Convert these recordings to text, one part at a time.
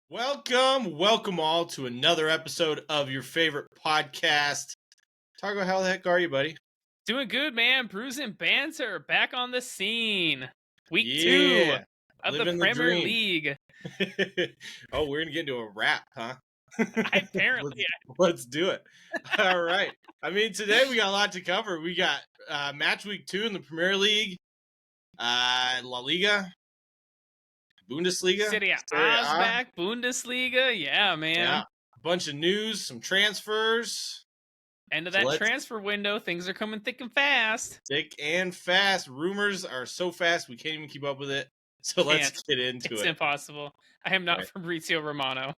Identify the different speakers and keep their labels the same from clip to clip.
Speaker 1: Welcome all to another episode of your favorite podcast. Targo, how the heck are you, buddy?
Speaker 2: Doing good, man. Brews and Banter back on the scene. Week 2
Speaker 1: Yeah,
Speaker 2: of the
Speaker 1: living the
Speaker 2: Premier
Speaker 1: dream.
Speaker 2: League.
Speaker 1: Oh, we're gonna get into a wrap, huh?
Speaker 2: Apparently,
Speaker 1: Let's do it. All right. I mean, today we got a lot to cover. We got match week 2 in the Premier League, La Liga, Bundesliga,
Speaker 2: Serie A's back, Bundesliga. Yeah, man.
Speaker 1: Yeah, a bunch of news, some transfers.
Speaker 2: End of that transfer window. Things are coming thick and fast.
Speaker 1: Thick and fast. Rumors are so fast we can't even keep up with it. So let's get into it.
Speaker 2: It's impossible. I am not Fabrizio Romano.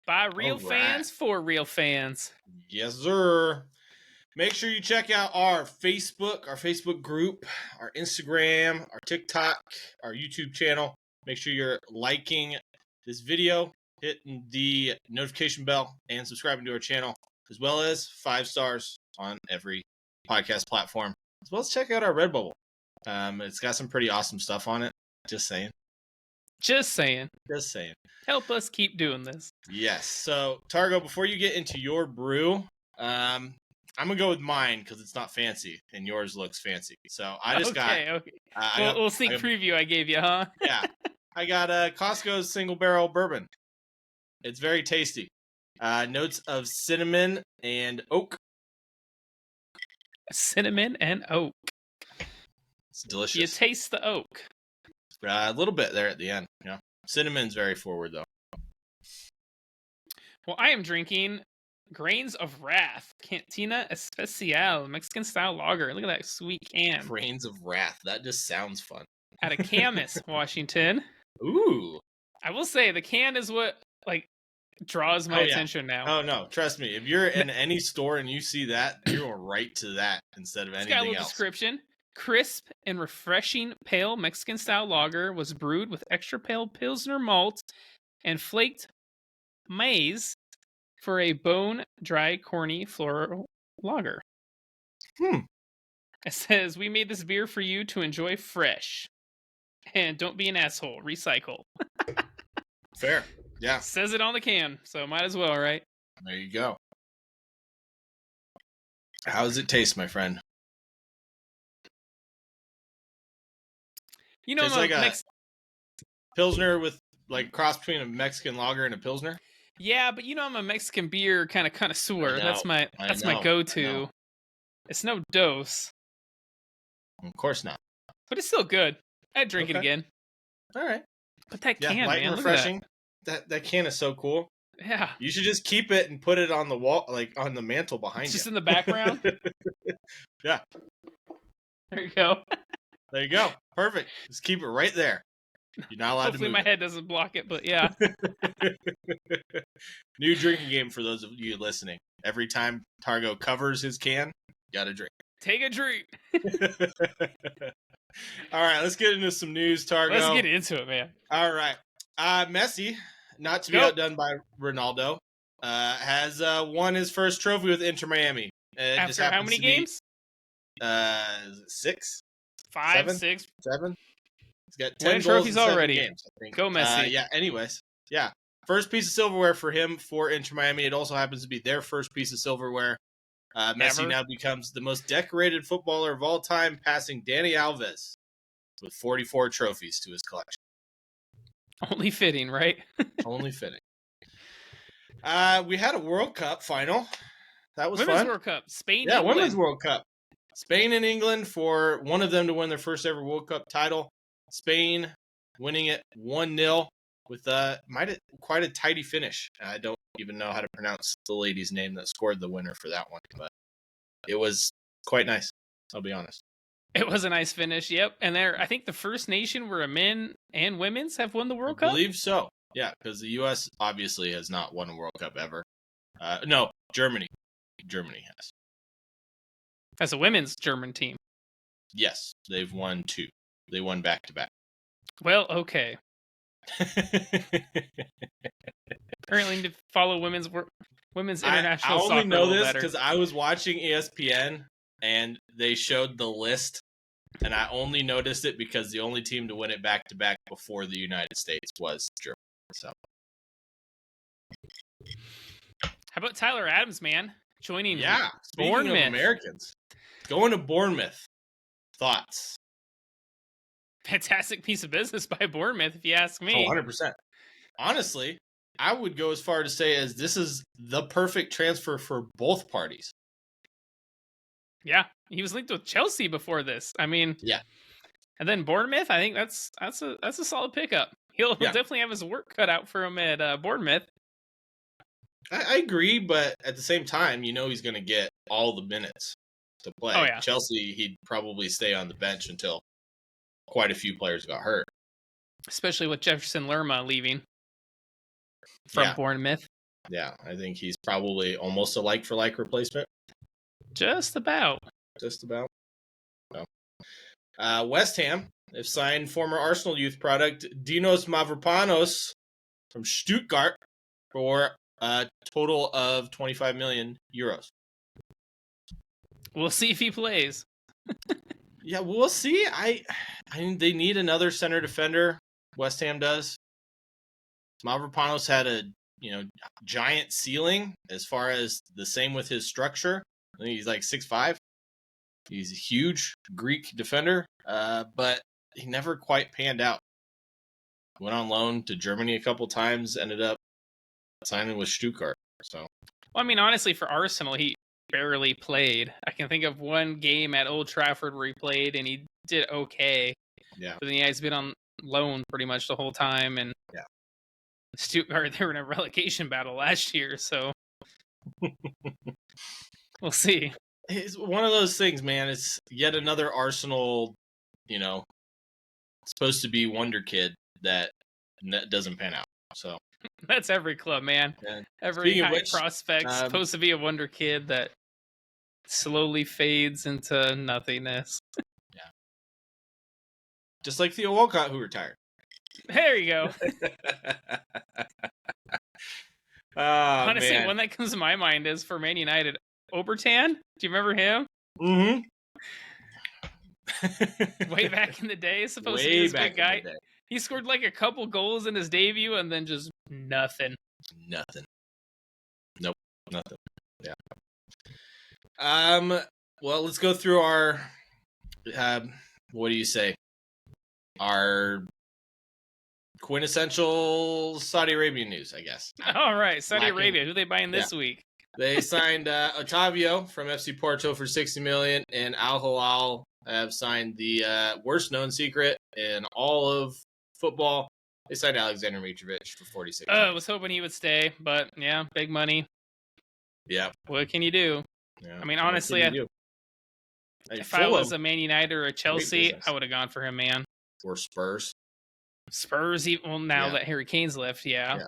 Speaker 2: By real fans for real fans.
Speaker 1: Yes, sir. Make sure you check out our Facebook group, our Instagram, our TikTok, our YouTube channel. Make sure you're liking this video, hitting the notification bell, and subscribing to our channel, as well as 5 stars on every podcast platform. As well as check out our Redbubble. It's got some pretty awesome stuff on it. Just saying.
Speaker 2: Help us keep doing this.
Speaker 1: Yes. So, Targo, before you get into your brew, I'm going to go with mine because it's not fancy and yours looks fancy. So, I just
Speaker 2: Okay. We'll sneak preview I gave you, huh?
Speaker 1: Yeah. I got Costco's single barrel bourbon. It's very tasty. Notes of cinnamon and oak.
Speaker 2: Cinnamon and oak.
Speaker 1: It's delicious.
Speaker 2: You taste the oak.
Speaker 1: A little bit there at the end. Yeah. Cinnamon's very forward, though.
Speaker 2: Well, I am drinking Grains of Wrath, Cantina Especial, Mexican-style lager. Look at that sweet can.
Speaker 1: Grains of Wrath. That just sounds fun.
Speaker 2: Out of Camas, Washington.
Speaker 1: Ooh.
Speaker 2: I will say, the can is what, draws my attention now.
Speaker 1: Oh, no. Trust me. If you're in any store and you see that, you're going right to that instead of anything else. It's got a little
Speaker 2: description. Crisp and refreshing pale Mexican-style lager was brewed with extra pale Pilsner malt and flaked maize for a bone-dry, corny floral lager. It says, we made this beer for you to enjoy fresh. And don't be an asshole. Recycle.
Speaker 1: Fair. Yeah.
Speaker 2: Says it on the can, so might as well, right?
Speaker 1: There you go. How does it taste, my friend?
Speaker 2: You know,
Speaker 1: it's like a Pilsner with cross between a Mexican lager and a Pilsner.
Speaker 2: Yeah, but I'm a Mexican beer kind of connoisseur. That's my go-to. It's no dose.
Speaker 1: Of course not.
Speaker 2: But it's still good. I'd drink it again.
Speaker 1: All right.
Speaker 2: But that can,
Speaker 1: light
Speaker 2: man,
Speaker 1: and refreshing. That can is so cool.
Speaker 2: Yeah.
Speaker 1: You should just keep it and put it on the wall, on the mantle behind you.
Speaker 2: Just in the background?
Speaker 1: Yeah.
Speaker 2: There you go.
Speaker 1: There you go. Perfect. Just keep it right there. You're not allowed to move.
Speaker 2: Hopefully my head doesn't block it, but yeah.
Speaker 1: New drinking game for those of you listening. Every time Targo covers his can, you gotta drink.
Speaker 2: Take a drink.
Speaker 1: All right, let's get into some news, Targo.
Speaker 2: Let's get into it, man.
Speaker 1: All right. Messi, not to be outdone by Ronaldo, has won his first trophy with Inter Miami.
Speaker 2: After how many games?
Speaker 1: 6?
Speaker 2: 5,
Speaker 1: 7?
Speaker 2: 6?
Speaker 1: 7? He's got 10 goals
Speaker 2: trophies
Speaker 1: in 7
Speaker 2: already.
Speaker 1: Games, I think.
Speaker 2: Go Messi.
Speaker 1: Anyways. Yeah. First piece of silverware for him for Inter Miami. It also happens to be their first piece of silverware. Messi now becomes the most decorated footballer of all time, passing Dani Alves with 44 trophies to his collection.
Speaker 2: Only fitting, right?
Speaker 1: Only fitting. We had a World Cup final. That was
Speaker 2: Women's
Speaker 1: fun.
Speaker 2: World Cup. Spain.
Speaker 1: Yeah,
Speaker 2: England.
Speaker 1: Women's World Cup. Spain and England for one of them to win their first ever World Cup title. Spain winning it 1-0 with quite a tidy finish. I don't even know how to pronounce the lady's name that scored the winner for that one, but it was quite nice. I'll be honest.
Speaker 2: It was a nice finish, yep. And I think the first nation where men and women's have won the World Cup?
Speaker 1: I believe so. Yeah, because the U.S. obviously has not won a World Cup ever. No, Germany. Germany has.
Speaker 2: As a women's German team.
Speaker 1: Yes, they've won 2. They won back-to-back.
Speaker 2: Well, okay. Apparently, need to follow women's international
Speaker 1: I only
Speaker 2: soccer
Speaker 1: know
Speaker 2: a little
Speaker 1: this
Speaker 2: better.
Speaker 1: because I was watching ESPN and they showed the list, and I only noticed it because the only team to win it back-to-back before the United States was Germany. So,
Speaker 2: How about Tyler Adams, man? Joining
Speaker 1: speaking
Speaker 2: Bournemouth.
Speaker 1: of Americans, going to Bournemouth. Thoughts?
Speaker 2: Fantastic piece of business by Bournemouth, if you ask me.
Speaker 1: 100%. Honestly, I would go as far to say as this is the perfect transfer for both parties.
Speaker 2: Yeah, he was linked with Chelsea before this. I mean,
Speaker 1: yeah.
Speaker 2: And then Bournemouth, I think that's a solid pickup. He'll definitely have his work cut out for him at Bournemouth.
Speaker 1: I agree, but at the same time, he's going to get all the minutes to play.
Speaker 2: Oh, yeah.
Speaker 1: Chelsea, he'd probably stay on the bench until quite a few players got hurt.
Speaker 2: Especially with Jefferson Lerma leaving from Bournemouth.
Speaker 1: Yeah, I think he's probably almost a like-for-like replacement.
Speaker 2: Just about.
Speaker 1: No. West Ham have signed former Arsenal youth product Dinos Mavropanos from Stuttgart for a total of 25 million euros.
Speaker 2: We'll see if he plays.
Speaker 1: Yeah, we'll see. I mean, they need another center defender. West Ham does. Mavropanos had a giant ceiling as far as the same with his structure. I think he's like 6'5". He's a huge Greek defender, but he never quite panned out. Went on loan to Germany a couple times, ended up signing with Stuttgart. So,
Speaker 2: well, I mean, honestly, for Arsenal, he barely played. I can think of one game at Old Trafford where he played and he did okay.
Speaker 1: Yeah.
Speaker 2: But then he's been on loan pretty much the whole time, and Stuttgart, they were in a relegation battle last year, so we'll see.
Speaker 1: It's one of those things, man. It's yet another Arsenal, supposed to be wonder kid that doesn't pan out. So
Speaker 2: that's every club, man.
Speaker 1: Yeah.
Speaker 2: Every high prospect supposed to be a wonder kid that slowly fades into nothingness.
Speaker 1: Yeah. Just like Theo Walcott, who retired.
Speaker 2: There you go. Honestly,
Speaker 1: man.
Speaker 2: one that comes to my mind is for Man United, Obertan. Do you remember him?
Speaker 1: Mm-hmm.
Speaker 2: Way back in the day, supposed to be this big guy. He scored like a couple goals in his debut and then just nothing.
Speaker 1: Nope. Nothing. Yeah. Well, let's go through our what do you say? Our quintessential Saudi Arabian news, I guess.
Speaker 2: All right, Saudi Arabia. Who are they buying this week?
Speaker 1: They signed Otavio from FC Porto for 60 million, and Al Hilal have signed the worst known secret in all of football. They signed Alexander Mitrovic for 46 million.
Speaker 2: I was hoping he would stay, but yeah, big money.
Speaker 1: Yeah.
Speaker 2: What can you do?
Speaker 1: Yeah.
Speaker 2: I mean, honestly, if I was a Man United or a Chelsea, I would have gone for him, man.
Speaker 1: Or Spurs.
Speaker 2: Now that Harry Kane's left, yeah.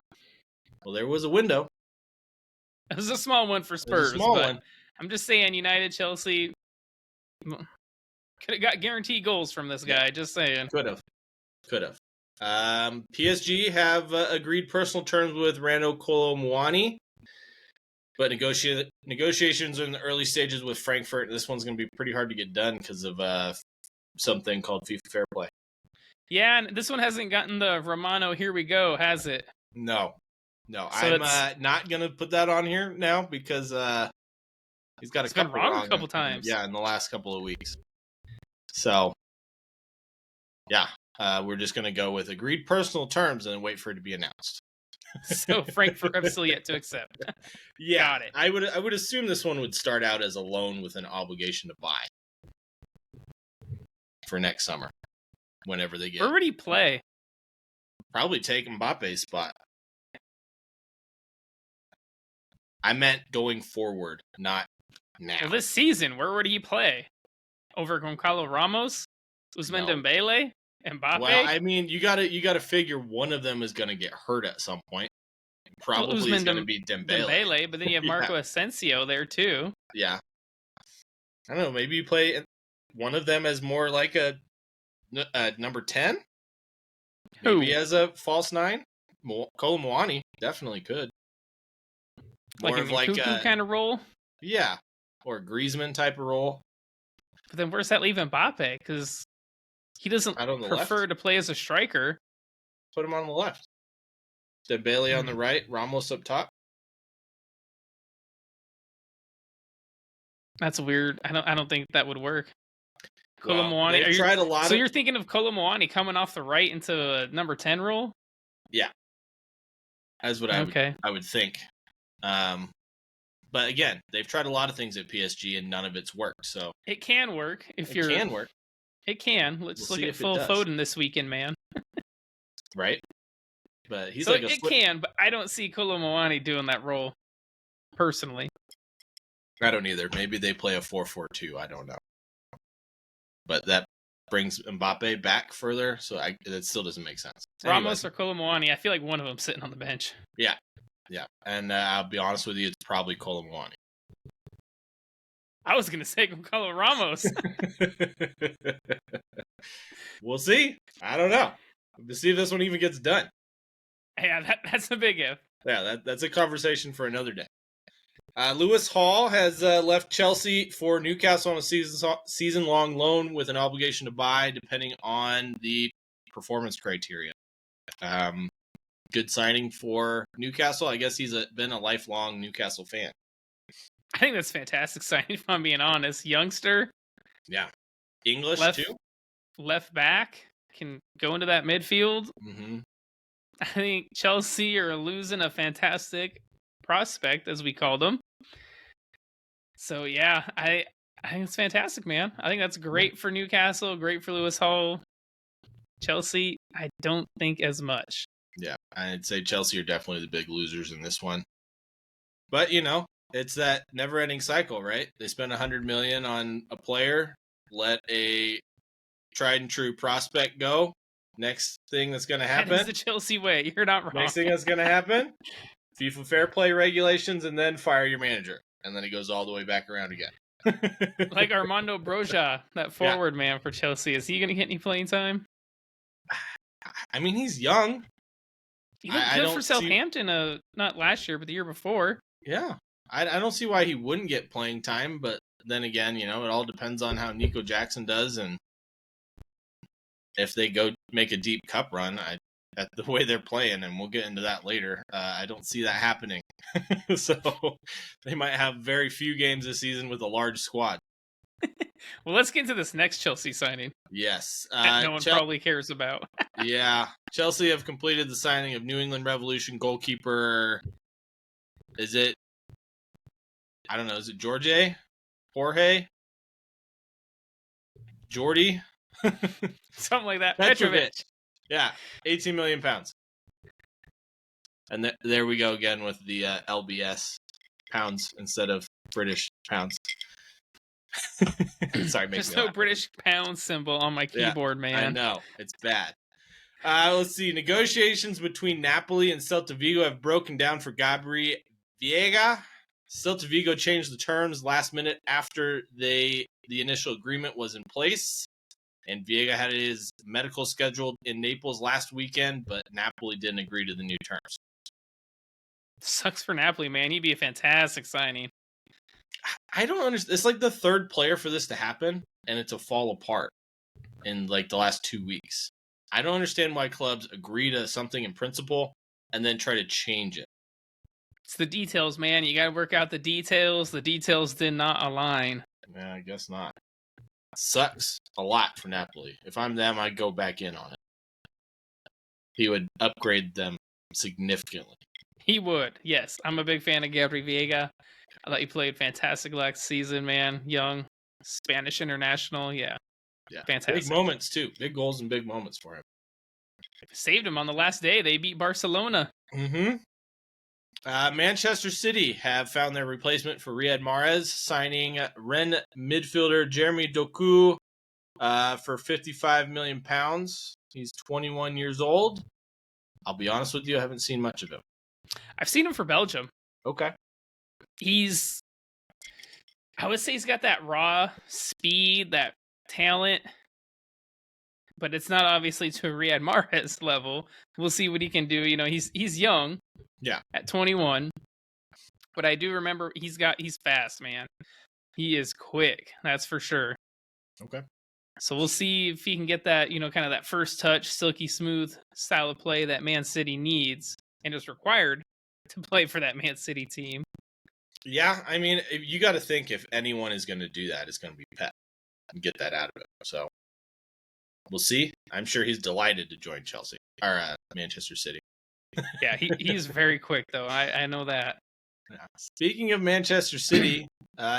Speaker 1: Well, there was a window.
Speaker 2: It was a small one for Spurs, but I'm just saying, United, Chelsea could have got guaranteed goals from this guy. Just saying.
Speaker 1: Could have. PSG have agreed personal terms with Rando Kolo Muani, but negotiations are in the early stages with Frankfurt. This one's going to be pretty hard to get done because of something called FIFA Fair Play. Yeah,
Speaker 2: and this one hasn't gotten the Romano here we go, has it?
Speaker 1: No. So I'm not going to put that on here now because he's got
Speaker 2: been wrong a couple times.
Speaker 1: Yeah, in the last couple of weeks. So, yeah, we're just going to go with agreed personal terms and wait for it to be announced.
Speaker 2: So Frankfurt have still yet to accept.
Speaker 1: Yeah,
Speaker 2: got it.
Speaker 1: I would assume this one would start out as a loan with an obligation to buy for next summer, whenever they get.
Speaker 2: Where would he play?
Speaker 1: Probably take Mbappe's spot. I meant going forward, not now.
Speaker 2: Well, this season, where would he play? Over Goncalo Ramos, Ousmane Dembele, Mbappe.
Speaker 1: Well, I mean, you gotta figure one of them is gonna get hurt at some point. Probably is gonna be Dembele.
Speaker 2: But then you have Marco Asensio there too.
Speaker 1: Yeah. I don't know. Maybe you play one of them as more like a number 10. Maybe
Speaker 2: Who?
Speaker 1: as a false 9. Kolomwani definitely could.
Speaker 2: Like
Speaker 1: More
Speaker 2: an
Speaker 1: of like
Speaker 2: Nkuku
Speaker 1: a
Speaker 2: kind of role?
Speaker 1: yeah, or a Griezmann type of role.
Speaker 2: But then where's that leave Mbappe? Because he doesn't
Speaker 1: Out on the
Speaker 2: prefer
Speaker 1: left.
Speaker 2: to play as a striker.
Speaker 1: Put him on the left. Dembele on the
Speaker 2: Hmm.
Speaker 1: right. Ramos up top.
Speaker 2: That's weird. I don't think that would work.
Speaker 1: Well,
Speaker 2: Kolomwani,
Speaker 1: they've tried a lot
Speaker 2: so
Speaker 1: of
Speaker 2: you're thinking of Kolomwani coming off the right into a number 10 role?
Speaker 1: yeah. That's what
Speaker 2: Okay.
Speaker 1: I would think. But again, they've tried a lot of things at PSG and none of it's worked. So
Speaker 2: It can work if
Speaker 1: it
Speaker 2: you're.
Speaker 1: can work.
Speaker 2: It can. Let's
Speaker 1: We'll
Speaker 2: look
Speaker 1: see
Speaker 2: at
Speaker 1: if it
Speaker 2: Phil
Speaker 1: does.
Speaker 2: Foden this weekend, man.
Speaker 1: Right? But he's
Speaker 2: So
Speaker 1: like a
Speaker 2: it can, but I don't see Kolomwani doing that role personally.
Speaker 1: I don't either. Maybe they play a 4-4-2. I don't know. But that brings Mbappe back further, so that still doesn't make sense.
Speaker 2: Ramos or Kolomwani, I feel like one of them sitting on the bench.
Speaker 1: Yeah. And I'll be honest with you, it's probably Kolomwani.
Speaker 2: I was gonna say Gonzalo Ramos.
Speaker 1: We'll see. I don't know. We'll see if this one even gets done.
Speaker 2: Yeah, that's a big if.
Speaker 1: Yeah, that's a conversation for another day. Lewis Hall has left Chelsea for Newcastle on a season-long loan with an obligation to buy, depending on the performance criteria. Good signing for Newcastle. I guess he's been a lifelong Newcastle fan.
Speaker 2: I think that's fantastic signing, if I'm being honest. Youngster.
Speaker 1: Yeah. English, too?
Speaker 2: Left back. Can go into that midfield.
Speaker 1: Mm-hmm.
Speaker 2: I think Chelsea are losing a fantastic prospect, as we called him. So, yeah, I think it's fantastic, man. I think that's great for Newcastle, great for Lewis Hall. Chelsea, I don't think as much.
Speaker 1: Yeah, I'd say Chelsea are definitely the big losers in this one. But, it's that never-ending cycle, right? They spend $100 million on a player, let a tried-and-true prospect go. Next thing that's going to happen.
Speaker 2: That is the Chelsea way. You're not wrong.
Speaker 1: Next thing that's going to happen, FIFA fair play regulations, and then fire your manager. And then it goes all the way back around again.
Speaker 2: Like Armando Broja, that forward man for Chelsea. Is he going to get any playing time?
Speaker 1: I mean, he's young.
Speaker 2: He looked good for Southampton, not last year, but the year before.
Speaker 1: Yeah. I don't see why he wouldn't get playing time, but then again, it all depends on how Nico Jackson does, and if they go make a deep cup run, at the way they're playing, and we'll get into that later, I don't see that happening. So they might have very few games this season with a large squad.
Speaker 2: Well, let's get into this next Chelsea signing.
Speaker 1: Yes.
Speaker 2: That no one probably cares about.
Speaker 1: Yeah. Chelsea have completed the signing of New England Revolution goalkeeper. Is it Jorge? Jordy?
Speaker 2: Something like that.
Speaker 1: Petrovic. Yeah, 18 million pounds. And there we go again with the LBS pounds instead of British pounds. Sorry,
Speaker 2: there's no British pound symbol on my keyboard, man.
Speaker 1: I know, it's bad. Let's see. Negotiations between Napoli and Celta Vigo have broken down for Gabri Veiga. Celta Vigo changed the terms last minute after the initial agreement was in place. And Veiga had his medical scheduled in Naples last weekend, but Napoli didn't agree to the new terms.
Speaker 2: Sucks for Napoli, man. He'd be a fantastic signing.
Speaker 1: I don't understand. It's like the third player for this to happen, and it's a fall apart in like the last 2 weeks. I don't understand why clubs agree to something in principle and then try to change it.
Speaker 2: It's the details, man. You got to work out the details. The details did not align.
Speaker 1: Yeah, I guess not. Sucks a lot for Napoli. If I'm them, I'd go back in on it. He would upgrade them significantly.
Speaker 2: He would, yes. I'm a big fan of Gabri Veiga. I thought he played fantastic last season, man. Young, Spanish international, yeah. Fantastic.
Speaker 1: Big moments, too. Big goals and big moments for him.
Speaker 2: Saved him on the last day. They beat Barcelona.
Speaker 1: Mm-hmm. Manchester City have found their replacement for Riyad Mahrez, signing Rennes midfielder Jeremy Doku for £55 million. He's 21 years old. I'll be honest with you, I haven't seen much of him.
Speaker 2: I've seen him for Belgium.
Speaker 1: Okay.
Speaker 2: He's I would say he's got that raw speed, that talent, but it's not obviously to Riyad Mahrez level. We'll see what he can do. He's young.
Speaker 1: Yeah.
Speaker 2: At 21. But I do remember he's fast, man. He is quick, that's for sure.
Speaker 1: Okay.
Speaker 2: So we'll see if he can get that, kind of that first touch, silky smooth style of play that Man City needs and is required to play for that Man City team.
Speaker 1: Yeah, I mean, you got to think if anyone is going to do that, it's going to be Pep and get that out of it. So we'll see. I'm sure he's delighted to join Chelsea or Manchester City.
Speaker 2: Yeah, he's very quick though. I know that.
Speaker 1: Yeah. Speaking of Manchester City,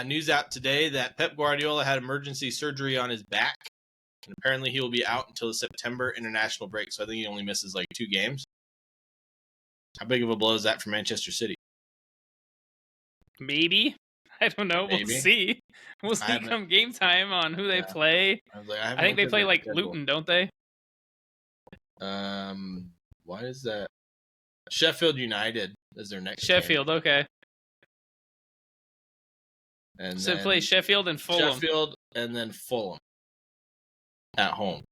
Speaker 1: news out today that Pep Guardiola had emergency surgery on his back, and apparently he will be out until the September international break. So I think he only misses like 2 games. How big of a blow is that for Manchester City?
Speaker 2: Maybe. I don't know.
Speaker 1: Maybe.
Speaker 2: We'll see. We'll see come game time on who they play.
Speaker 1: I
Speaker 2: think they play like Luton, don't they?
Speaker 1: Why is that? Sheffield United is their next
Speaker 2: Sheffield,
Speaker 1: game.
Speaker 2: Okay.
Speaker 1: And
Speaker 2: so play Sheffield and Fulham.
Speaker 1: Sheffield and then Fulham at home.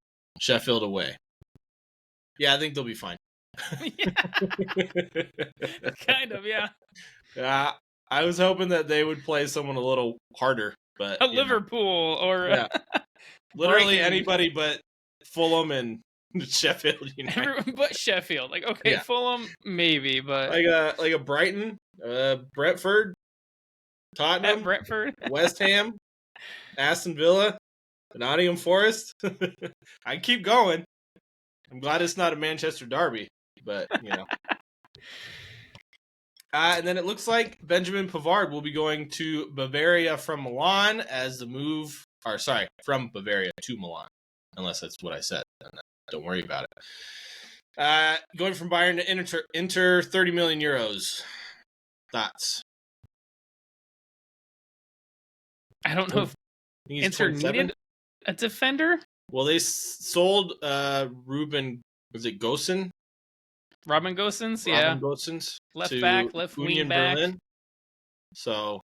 Speaker 1: Sheffield away. Yeah, I think they'll be fine.
Speaker 2: Kind of, yeah.
Speaker 1: Yeah, I was hoping that they would play someone a little harder, but
Speaker 2: Liverpool or
Speaker 1: literally anybody but Fulham and Sheffield United.
Speaker 2: Everyone but Sheffield. Like, okay, Fulham maybe, but
Speaker 1: like a Brighton, Brentford, Tottenham,
Speaker 2: Brentford,
Speaker 1: West Ham, Aston Villa, Nottingham Forest. I keep going. I'm glad it's not a Manchester derby, but and then it looks like Benjamin Pavard will be going to Bavaria from Milan as the move, from Bavaria to Milan, unless that's what I said. Don't worry about it. Going from Bayern to Inter 30 million euros. Thoughts?
Speaker 2: I don't know if Inter needed a defender.
Speaker 1: Well, they sold Ruben. Was it Gosens?
Speaker 2: Robin Gosens, yeah.
Speaker 1: Robin Gosens.
Speaker 2: Left back, left wing back.
Speaker 1: Berlin. So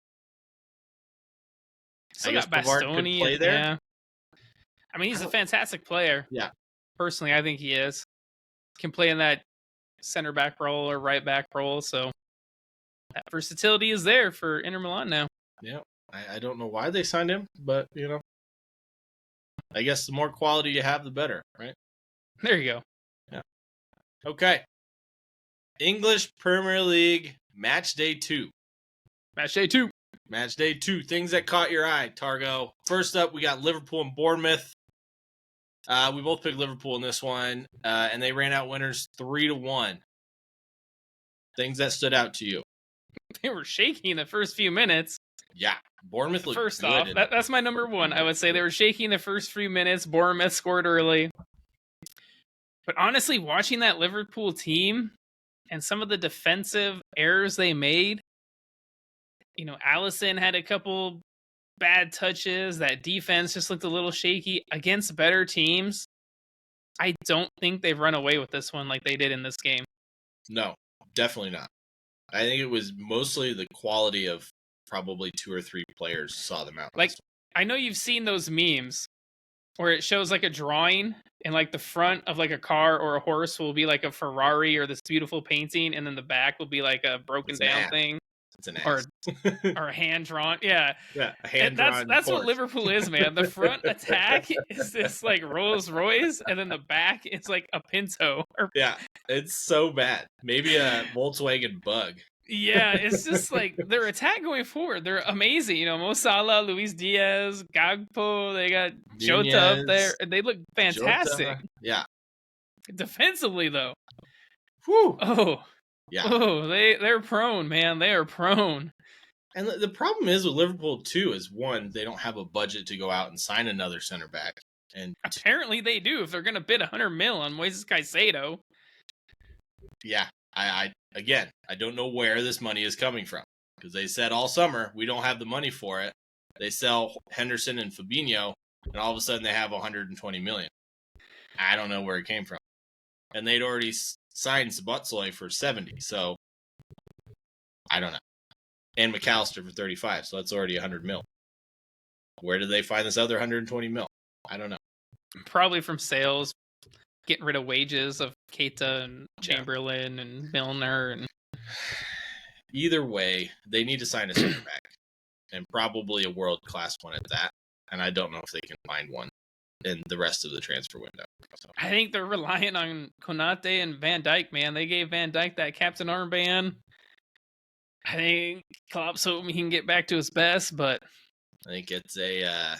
Speaker 2: I guess Pavard could play there. Yeah. I mean, he's a fantastic player.
Speaker 1: Yeah.
Speaker 2: Personally, I think he is. Can play in that center back role or right back role, so that versatility is there for Inter Milan now.
Speaker 1: Yeah. I don't know why they signed him, but, I guess the more quality you have, the better, right?
Speaker 2: There you go.
Speaker 1: Yeah. Okay. English Premier League Match Day 2.
Speaker 2: Match Day 2.
Speaker 1: Match Day 2. Things that caught your eye, Targo. First up, we got Liverpool and Bournemouth. We both picked Liverpool in this one, and they ran out winners 3-1. Things that stood out to you.
Speaker 2: They were shaky in the first few minutes.
Speaker 1: Yeah, Bournemouth looked
Speaker 2: first
Speaker 1: good.
Speaker 2: Off, that's my number one. I would say they were shaky in the first few minutes. Bournemouth scored early. But honestly, watching that Liverpool team and some of the defensive errors they made, Alisson had a couple bad touches. That defense just looked a little shaky against better teams. I don't think they've run away with this one like they did in this game.
Speaker 1: No, definitely not. I think it was mostly the quality of probably 2 or 3 players saw them out.
Speaker 2: Like, I know you've seen those memes where it shows like a drawing and like the front of like a car or a horse will be like a Ferrari or this beautiful painting, and then the back will be like a broken down thing.
Speaker 1: It's an ass.
Speaker 2: Or a hand drawn. Yeah.
Speaker 1: Yeah, a hand drawn.
Speaker 2: That's what Liverpool is, man. The front attack is this like Rolls Royce, and then the back is like a Pinto.
Speaker 1: Yeah, it's so bad. Maybe a Volkswagen Bug.
Speaker 2: Yeah, it's just like their attack going forward. They're amazing. Mo Salah, Luis Diaz, Gakpo. They got Jota up there. They look fantastic.
Speaker 1: Jota. Yeah.
Speaker 2: Defensively, though.
Speaker 1: Whew.
Speaker 2: Oh.
Speaker 1: Yeah.
Speaker 2: Oh, they're prone, man. They are prone.
Speaker 1: And the problem is with Liverpool, too, is one, they don't have a budget to go out and sign another center back. And
Speaker 2: apparently they do if they're going to bid $100 million on Moises Caicedo.
Speaker 1: Yeah. I don't know where this money is coming from, because they said all summer we don't have the money for it. They sell Henderson and Fabinho, and all of a sudden they have 120 million. I don't know where it came from, and they'd already signed Sabotsoy for 70, so I don't know. And McAllister for 35, so that's already 100 mil. where do they find this other 120 mil? I don't know.
Speaker 2: Probably from sales, getting rid of wages of Keita and Chamberlain and Milner. And
Speaker 1: either way, they need to sign a center back, and probably a world-class one at that. And I don't know if they can find one in the rest of the transfer window. So.
Speaker 2: I think they're relying on Konate and Van Dijk, man. They gave Van Dijk that captain armband. I think Klopp's hoping he can get back to his best, but
Speaker 1: I think it's a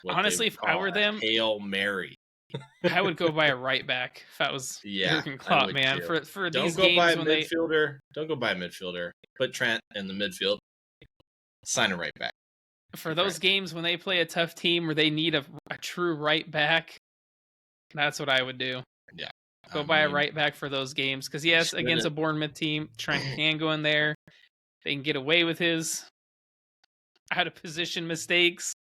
Speaker 2: honestly, if I were them,
Speaker 1: Hail Mary.
Speaker 2: I would go buy a right back if I was Jurgen Klopp, man.
Speaker 1: Too.
Speaker 2: For
Speaker 1: don't
Speaker 2: these
Speaker 1: go
Speaker 2: games
Speaker 1: buy a
Speaker 2: when
Speaker 1: midfielder. Don't go buy a midfielder. Put Trent in the midfield. Sign a right back.
Speaker 2: For those games when they play a tough team where they need a true right back, that's what I would do.
Speaker 1: Yeah.
Speaker 2: Go buy a right back for those games. Because, yes, against a Bournemouth team, Trent can go in there. They can get away with his out-of-position mistakes.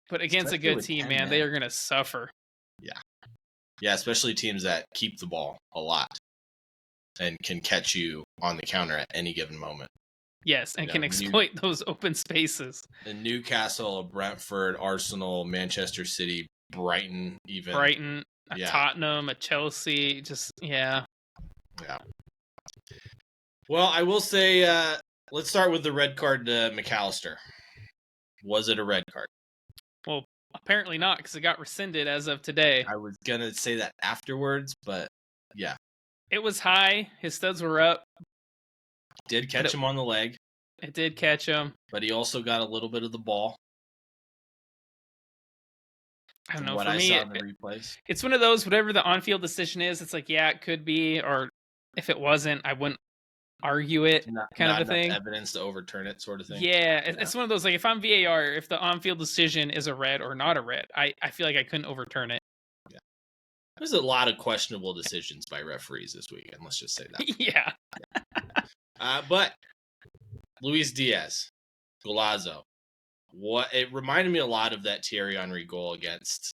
Speaker 2: But against a good team, man, they are going to suffer.
Speaker 1: Yeah. Yeah, especially teams that keep the ball a lot and can catch you on the counter at any given moment.
Speaker 2: Yes, and can exploit those open spaces.
Speaker 1: The Newcastle, Brentford, Arsenal, Manchester City, Brighton, even.
Speaker 2: Brighton, Tottenham, a Chelsea, Yeah.
Speaker 1: Well, I will say, let's start with the red card to McAllister. Was it a red card?
Speaker 2: Well, apparently not, because it got rescinded as of today.
Speaker 1: I was going to say that afterwards, but yeah.
Speaker 2: It was high. His studs were up.
Speaker 1: Did catch him on the leg.
Speaker 2: It did catch him.
Speaker 1: But he also got a little bit of the ball.
Speaker 2: I don't know.
Speaker 1: What
Speaker 2: for me,
Speaker 1: saw in the replays.
Speaker 2: It's one of those, whatever the on-field decision is, it's like, yeah, it could be, or if it wasn't, I wouldn't argue it, kind of a thing.
Speaker 1: Evidence to overturn it, sort of thing.
Speaker 2: Yeah, it's one of those, like, if I'm VAR, if the on-field decision is a red or not a red, I feel like I couldn't overturn it.
Speaker 1: Yeah. There's a lot of questionable decisions by referees this weekend, let's just say that.
Speaker 2: Yeah.
Speaker 1: But Luis Diaz, Golazo, it reminded me a lot of that Thierry Henry goal against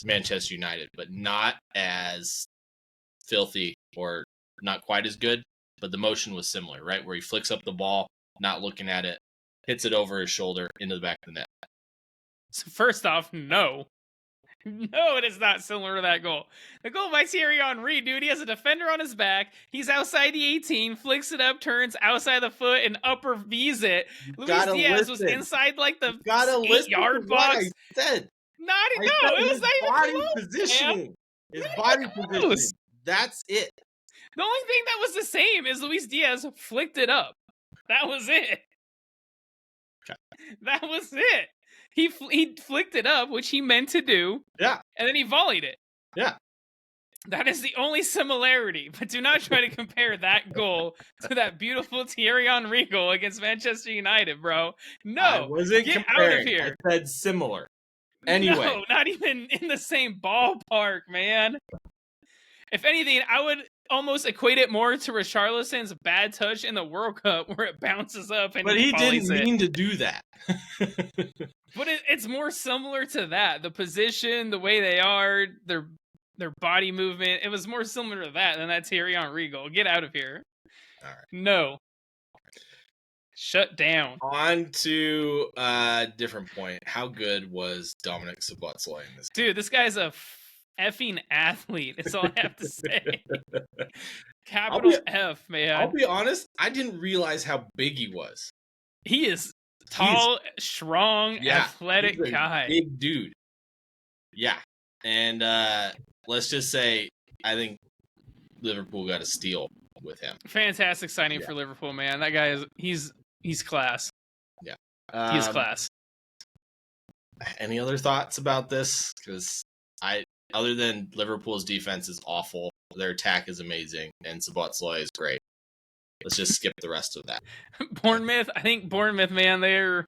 Speaker 1: Manchester United, but not as filthy or not quite as good. But the motion was similar, right? Where he flicks up the ball, not looking at it, hits it over his shoulder into the back of the net.
Speaker 2: So first off, no. No, it is not similar to that goal. The goal by Thierry Henry, dude, he has a defender on his back. He's outside the 18, flicks it up, turns outside the foot, and upper V's it. Luis Diaz was inside like the 8-yard box.
Speaker 1: Said.
Speaker 2: It was not even
Speaker 1: body positioning. His body positioning. That's it.
Speaker 2: The only thing that was the same is Luis Diaz flicked it up. That was it.
Speaker 1: Okay.
Speaker 2: That was it. He flicked it up, which he meant to do.
Speaker 1: Yeah.
Speaker 2: And then he volleyed it.
Speaker 1: Yeah.
Speaker 2: That is the only similarity. But do not try to compare that goal to that beautiful Thierry Henry goal against Manchester United, bro. No.
Speaker 1: I wasn't
Speaker 2: get
Speaker 1: comparing.
Speaker 2: Out of here.
Speaker 1: I said similar. Anyway.
Speaker 2: No, not even in the same ballpark, man. If anything, I would almost equate it more to Richarlison's bad touch in the World Cup where it bounces up and
Speaker 1: he didn't mean to do that.
Speaker 2: But it's more similar to that. The position, the way they are, their body movement. It was more similar to that than that Thierry Henry goal. Get out of here.
Speaker 1: All right.
Speaker 2: No. Shut down.
Speaker 1: On to a different point. How good was Dominic Szoboszlai in this game?
Speaker 2: Dude, this guy's a effing athlete. That's all I have to say. Capital F, man.
Speaker 1: I'll be honest, I didn't realize how big he was.
Speaker 2: He is tall, strong, athletic guy.
Speaker 1: Big dude. Yeah. And let's just say I think Liverpool got a steal with him.
Speaker 2: Fantastic signing for Liverpool, man. That guy he's class.
Speaker 1: Yeah.
Speaker 2: He's class.
Speaker 1: Any other thoughts about this? Because other than Liverpool's defense is awful, their attack is amazing, and Szoboszlai is great. Let's just skip the rest of that.
Speaker 2: Bournemouth, man,
Speaker 1: they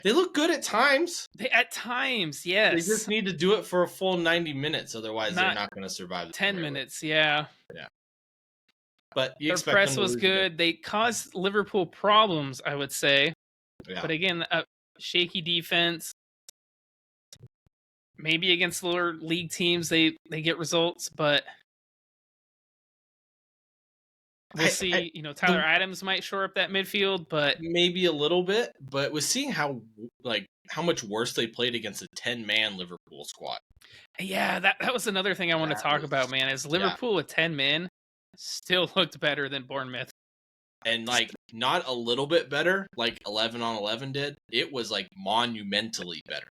Speaker 1: look good at times.
Speaker 2: At times, yes.
Speaker 1: They just need to do it for a full 90 minutes, otherwise they're not going to survive.
Speaker 2: 10 minutes, yeah.
Speaker 1: Yeah. But
Speaker 2: their press was good. They caused Liverpool problems, I would say. Yeah. But again, a shaky defense. Maybe against lower league teams they get results, but We'll see. Tyler Adams might shore up that midfield, but
Speaker 1: maybe a little bit. But with seeing how much worse they played against a 10-man Liverpool squad.
Speaker 2: Yeah, that was another thing I want to talk about, man. Is Liverpool with 10 men still looked better than Bournemouth.
Speaker 1: And not a little bit better, like 11 on 11 did. It was monumentally better.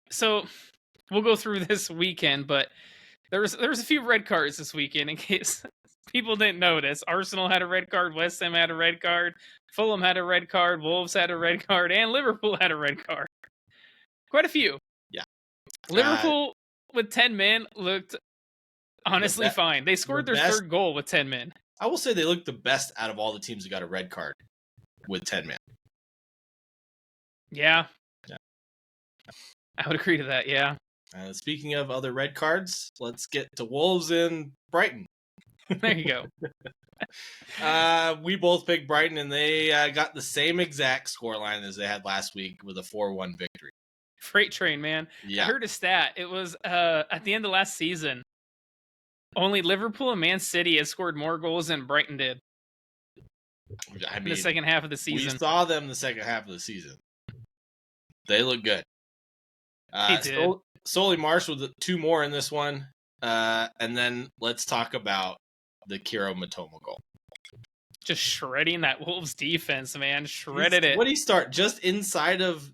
Speaker 2: So we'll go through this weekend, but there was a few red cards this weekend in case people didn't notice. Arsenal had a red card, West Ham had a red card, Fulham had a red card, Wolves had a red card, and Liverpool had a red card. Quite a few.
Speaker 1: Yeah.
Speaker 2: Liverpool with 10 men looked honestly fine. They scored their third goal with 10 men.
Speaker 1: I will say they looked the best out of all the teams that got a red card with 10 men.
Speaker 2: Yeah. I would agree to that, yeah.
Speaker 1: Speaking of other red cards, let's get to Wolves and Brighton.
Speaker 2: There you go.
Speaker 1: We both picked Brighton, and they got the same exact scoreline as they had last week with a 4-1 victory.
Speaker 2: Freight train, man. Yeah. I heard a stat. It was at the end of last season, only Liverpool and Man City had scored more goals than Brighton did. In the second half of the season.
Speaker 1: We saw them the second half of the season. They look good.
Speaker 2: They did.
Speaker 1: Solly Marsh with 2 more in this one. And then let's talk about the Kiro Matoma goal.
Speaker 2: Just shredding that Wolves defense, man. Shredded it.
Speaker 1: What did he start? Just inside of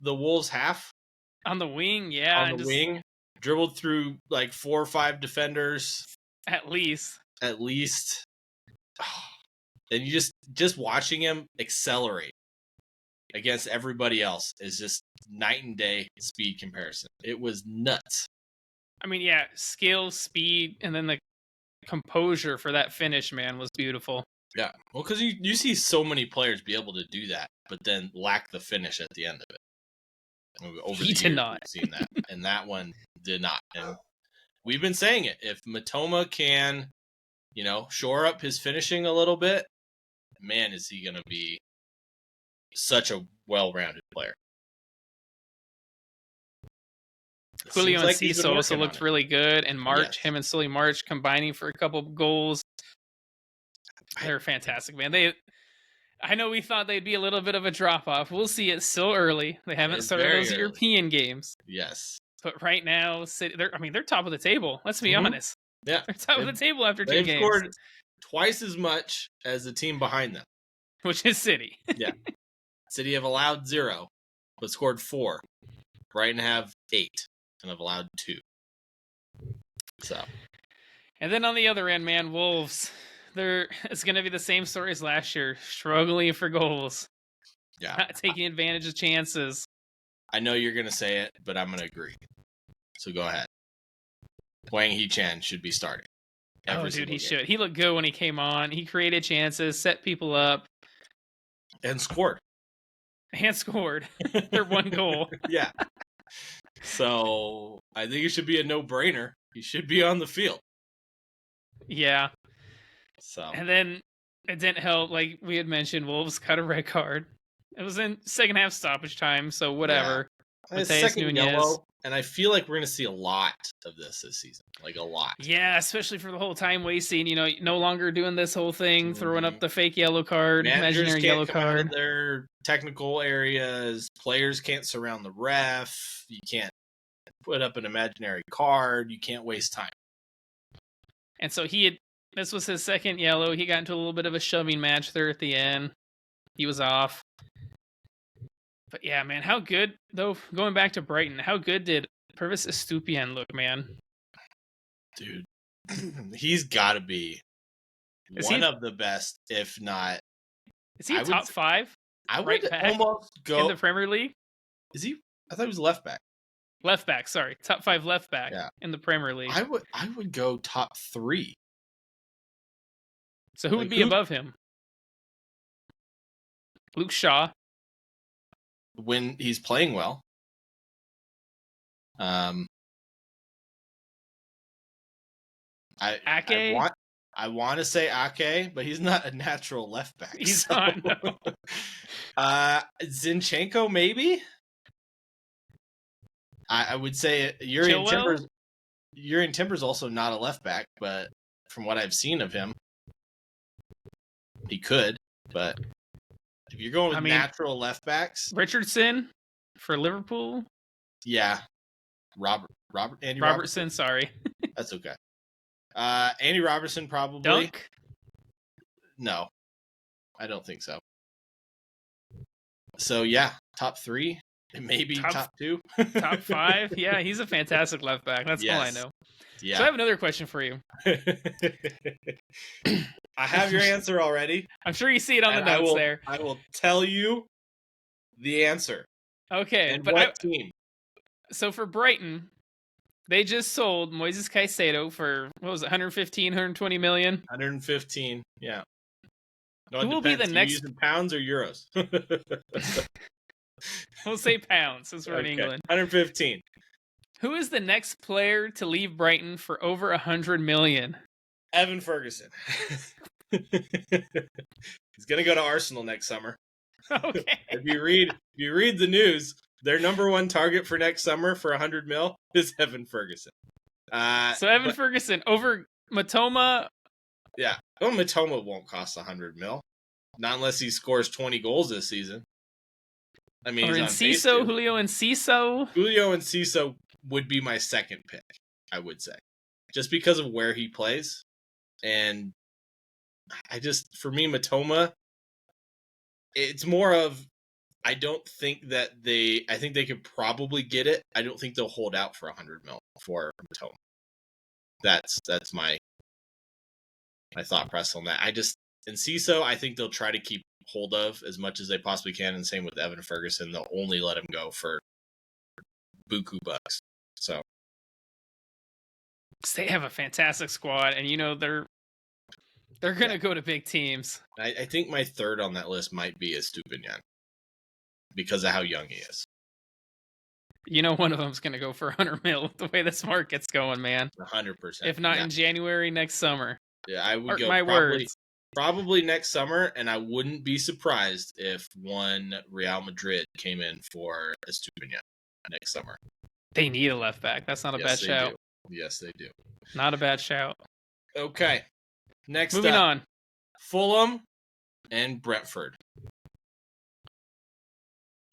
Speaker 1: the Wolves half?
Speaker 2: On the wing, yeah.
Speaker 1: On the wing. Dribbled through 4 or 5 defenders.
Speaker 2: At least.
Speaker 1: And you just watching him accelerate against everybody else is just night and day speed comparison. It was nuts.
Speaker 2: I mean, yeah, skill, speed, and then the composure for that finish, man, was beautiful.
Speaker 1: Yeah, well, because you see so many players be able to do that, but then lack the finish at the end of it.
Speaker 2: He did not.
Speaker 1: We've seen that, and that one did not. And we've been saying it. If Matoma can, shore up his finishing a little bit, man, is he going to be such a well-rounded player.
Speaker 2: Julio and Cecil also looked really good, and him and Sully March combining for a couple goals. They're fantastic, man. I know we thought they'd be a little bit of a drop-off. We'll see. It's still early. They haven't started those European games.
Speaker 1: Yes.
Speaker 2: But right now, they're top of the table. Let's be honest.
Speaker 1: Yeah.
Speaker 2: They're top of the table after 2 games.
Speaker 1: They've scored twice as much as the team behind them.
Speaker 2: Which is City.
Speaker 1: Yeah. City have allowed 0, but scored 4. Brighton have 8 and have allowed 2. So.
Speaker 2: And then on the other end, man, Wolves. It's going to be the same story as last year. Struggling for goals.
Speaker 1: Yeah.
Speaker 2: Not taking advantage of chances.
Speaker 1: I know you're going to say it, but I'm going to agree. So go ahead. Wang Hee-chan should be starting.
Speaker 2: He should. He looked good when he came on. He created chances, set people up.
Speaker 1: And scored.
Speaker 2: Their 1 goal.
Speaker 1: Yeah. So I think it should be a no-brainer. He should be on the field.
Speaker 2: Yeah.
Speaker 1: So.
Speaker 2: And then it didn't help. Like we had mentioned, Wolves got a red card. It was in second half stoppage time, so whatever.
Speaker 1: Yeah. Second yellow, and I feel like we're going to see a lot of this season. A lot.
Speaker 2: Yeah, especially for the whole time wasting. No longer doing this whole thing, throwing up the fake yellow card, imaginary yellow card.
Speaker 1: Out of their technical areas. Players can't surround the ref. You can't put up an imaginary card. You can't waste time.
Speaker 2: And so this was his second yellow. He got into a little bit of a shoving match there at the end. He was off. But yeah, man, how good, though, going back to Brighton, how good did Pervis Estupiñán look, man?
Speaker 1: Dude, he's got to be one of the best, if not.
Speaker 2: Is he top 5?
Speaker 1: I would almost go
Speaker 2: in the Premier League.
Speaker 1: Is he? I thought he was left back.
Speaker 2: Left back, sorry, top 5 left back in the Premier League.
Speaker 1: I would go top 3.
Speaker 2: So who would be above him? Luke Shaw.
Speaker 1: When he's playing well.
Speaker 2: Ake?
Speaker 1: I want to say Ake, but he's not a natural left back.
Speaker 2: He's not. No.
Speaker 1: Zinchenko, maybe. I would say Urian Timber's also not a left back, but from what I've seen of him, He could, but if you're going with natural left backs,
Speaker 2: Richardson for Liverpool.
Speaker 1: Yeah, Andy Robertson.
Speaker 2: Sorry,
Speaker 1: that's okay. Andy Robertson probably.
Speaker 2: Dunk?
Speaker 1: No, I don't think so. So yeah, top 3, maybe top 2,
Speaker 2: top 5. Yeah, he's a fantastic left back. That's all I know. Yeah. So I have another question for you.
Speaker 1: I have your answer already.
Speaker 2: I'm sure you see it on the notes there.
Speaker 1: I will tell you the answer.
Speaker 2: Okay,
Speaker 1: and what team?
Speaker 2: So for Brighton, they just sold Moises Caicedo for, what was it, 115, 120 million?
Speaker 1: 115, yeah. No,
Speaker 2: who will be the next?
Speaker 1: Using pounds or euros?
Speaker 2: We'll say pounds since we're in England.
Speaker 1: 115.
Speaker 2: Who is the next player to leave Brighton for over 100 million?
Speaker 1: Evan Ferguson. He's gonna go to Arsenal next summer.
Speaker 2: Okay.
Speaker 1: If you read the news, their number 1 target for next summer for 100 mil is Evan Ferguson.
Speaker 2: So Evan Ferguson over Matoma.
Speaker 1: Yeah. Well, Matoma won't cost 100 mil. Not unless he scores 20 goals this season. I mean,
Speaker 2: or Enciso, Julio Enciso.
Speaker 1: Julio Enciso would be my second pick, I would say. Just because of where he plays. And for me, Matoma, it's more of, I think they could probably get it. I don't think they'll hold out for 100 mil for Matoma. That's my thought process on that. Enciso, I think they'll try to keep hold of as much as they possibly can, and same with Evan Ferguson. They'll only let him go for buku bucks. So
Speaker 2: they have a fantastic squad, and they're gonna go to big teams.
Speaker 1: I think my third on that list might be Estupiñán because of how young he is.
Speaker 2: One of them's gonna go for 100 mil the way this market's going, man.
Speaker 1: 100%.
Speaker 2: If not in January next summer.
Speaker 1: Yeah, I would
Speaker 2: go
Speaker 1: probably next summer, and I wouldn't be surprised if one Real Madrid came in for Estupiñán next summer.
Speaker 2: They need a left back. That's not a bad shout.
Speaker 1: Yes, they do.
Speaker 2: Not a bad shout.
Speaker 1: Okay.
Speaker 2: Moving on.
Speaker 1: Fulham and Brentford.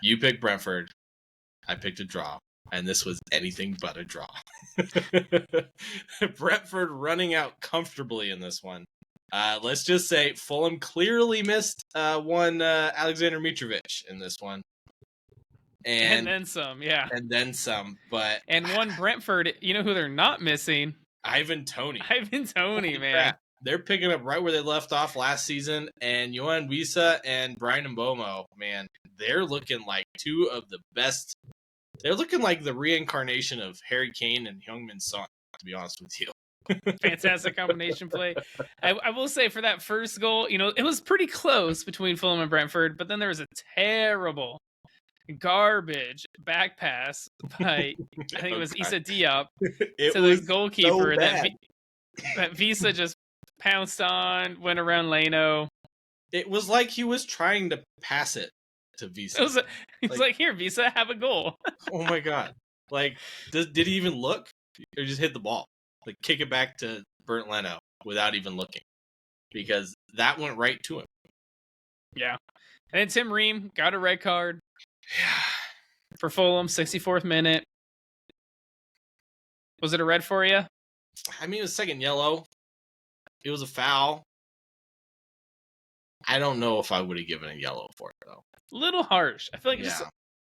Speaker 1: You picked Brentford. I picked a draw. And this was anything but a draw. Brentford running out comfortably in this one. Let's just say Fulham clearly missed one Alexander Mitrovic in this one.
Speaker 2: And then some, yeah.
Speaker 1: And then some, but...
Speaker 2: And one Brentford, you know who they're not missing?
Speaker 1: Ivan Toney.
Speaker 2: Man.
Speaker 1: Crap. They're picking up right where they left off last season. And Yohan Wissa and Brian Mbomo, man, they're looking like two of the best... They're looking like the reincarnation of Harry Kane and Heung-min Son, to be honest with you.
Speaker 2: Fantastic combination play. I will say for that first goal, it was pretty close between Fulham and Brentford, but then there was a terrible, garbage back pass by, I think it was Issa Diop to the goalkeeper
Speaker 1: so
Speaker 2: that Visa just pounced on, went around Leno.
Speaker 1: It was like he was trying to pass it to Visa.
Speaker 2: He's like, here, Visa, have a goal.
Speaker 1: Oh my God. Like, did he even look? Or just hit the ball? Like, kick it back to Bernd Leno without even looking. Because that went right to him.
Speaker 2: Yeah. And then Tim Ream got a red card.
Speaker 1: Yeah.
Speaker 2: For Fulham, 64th minute. Was it a red for you?
Speaker 1: I mean, it was second yellow. It was a foul. I don't know if I would have given a yellow for it, though.
Speaker 2: Little harsh. I feel like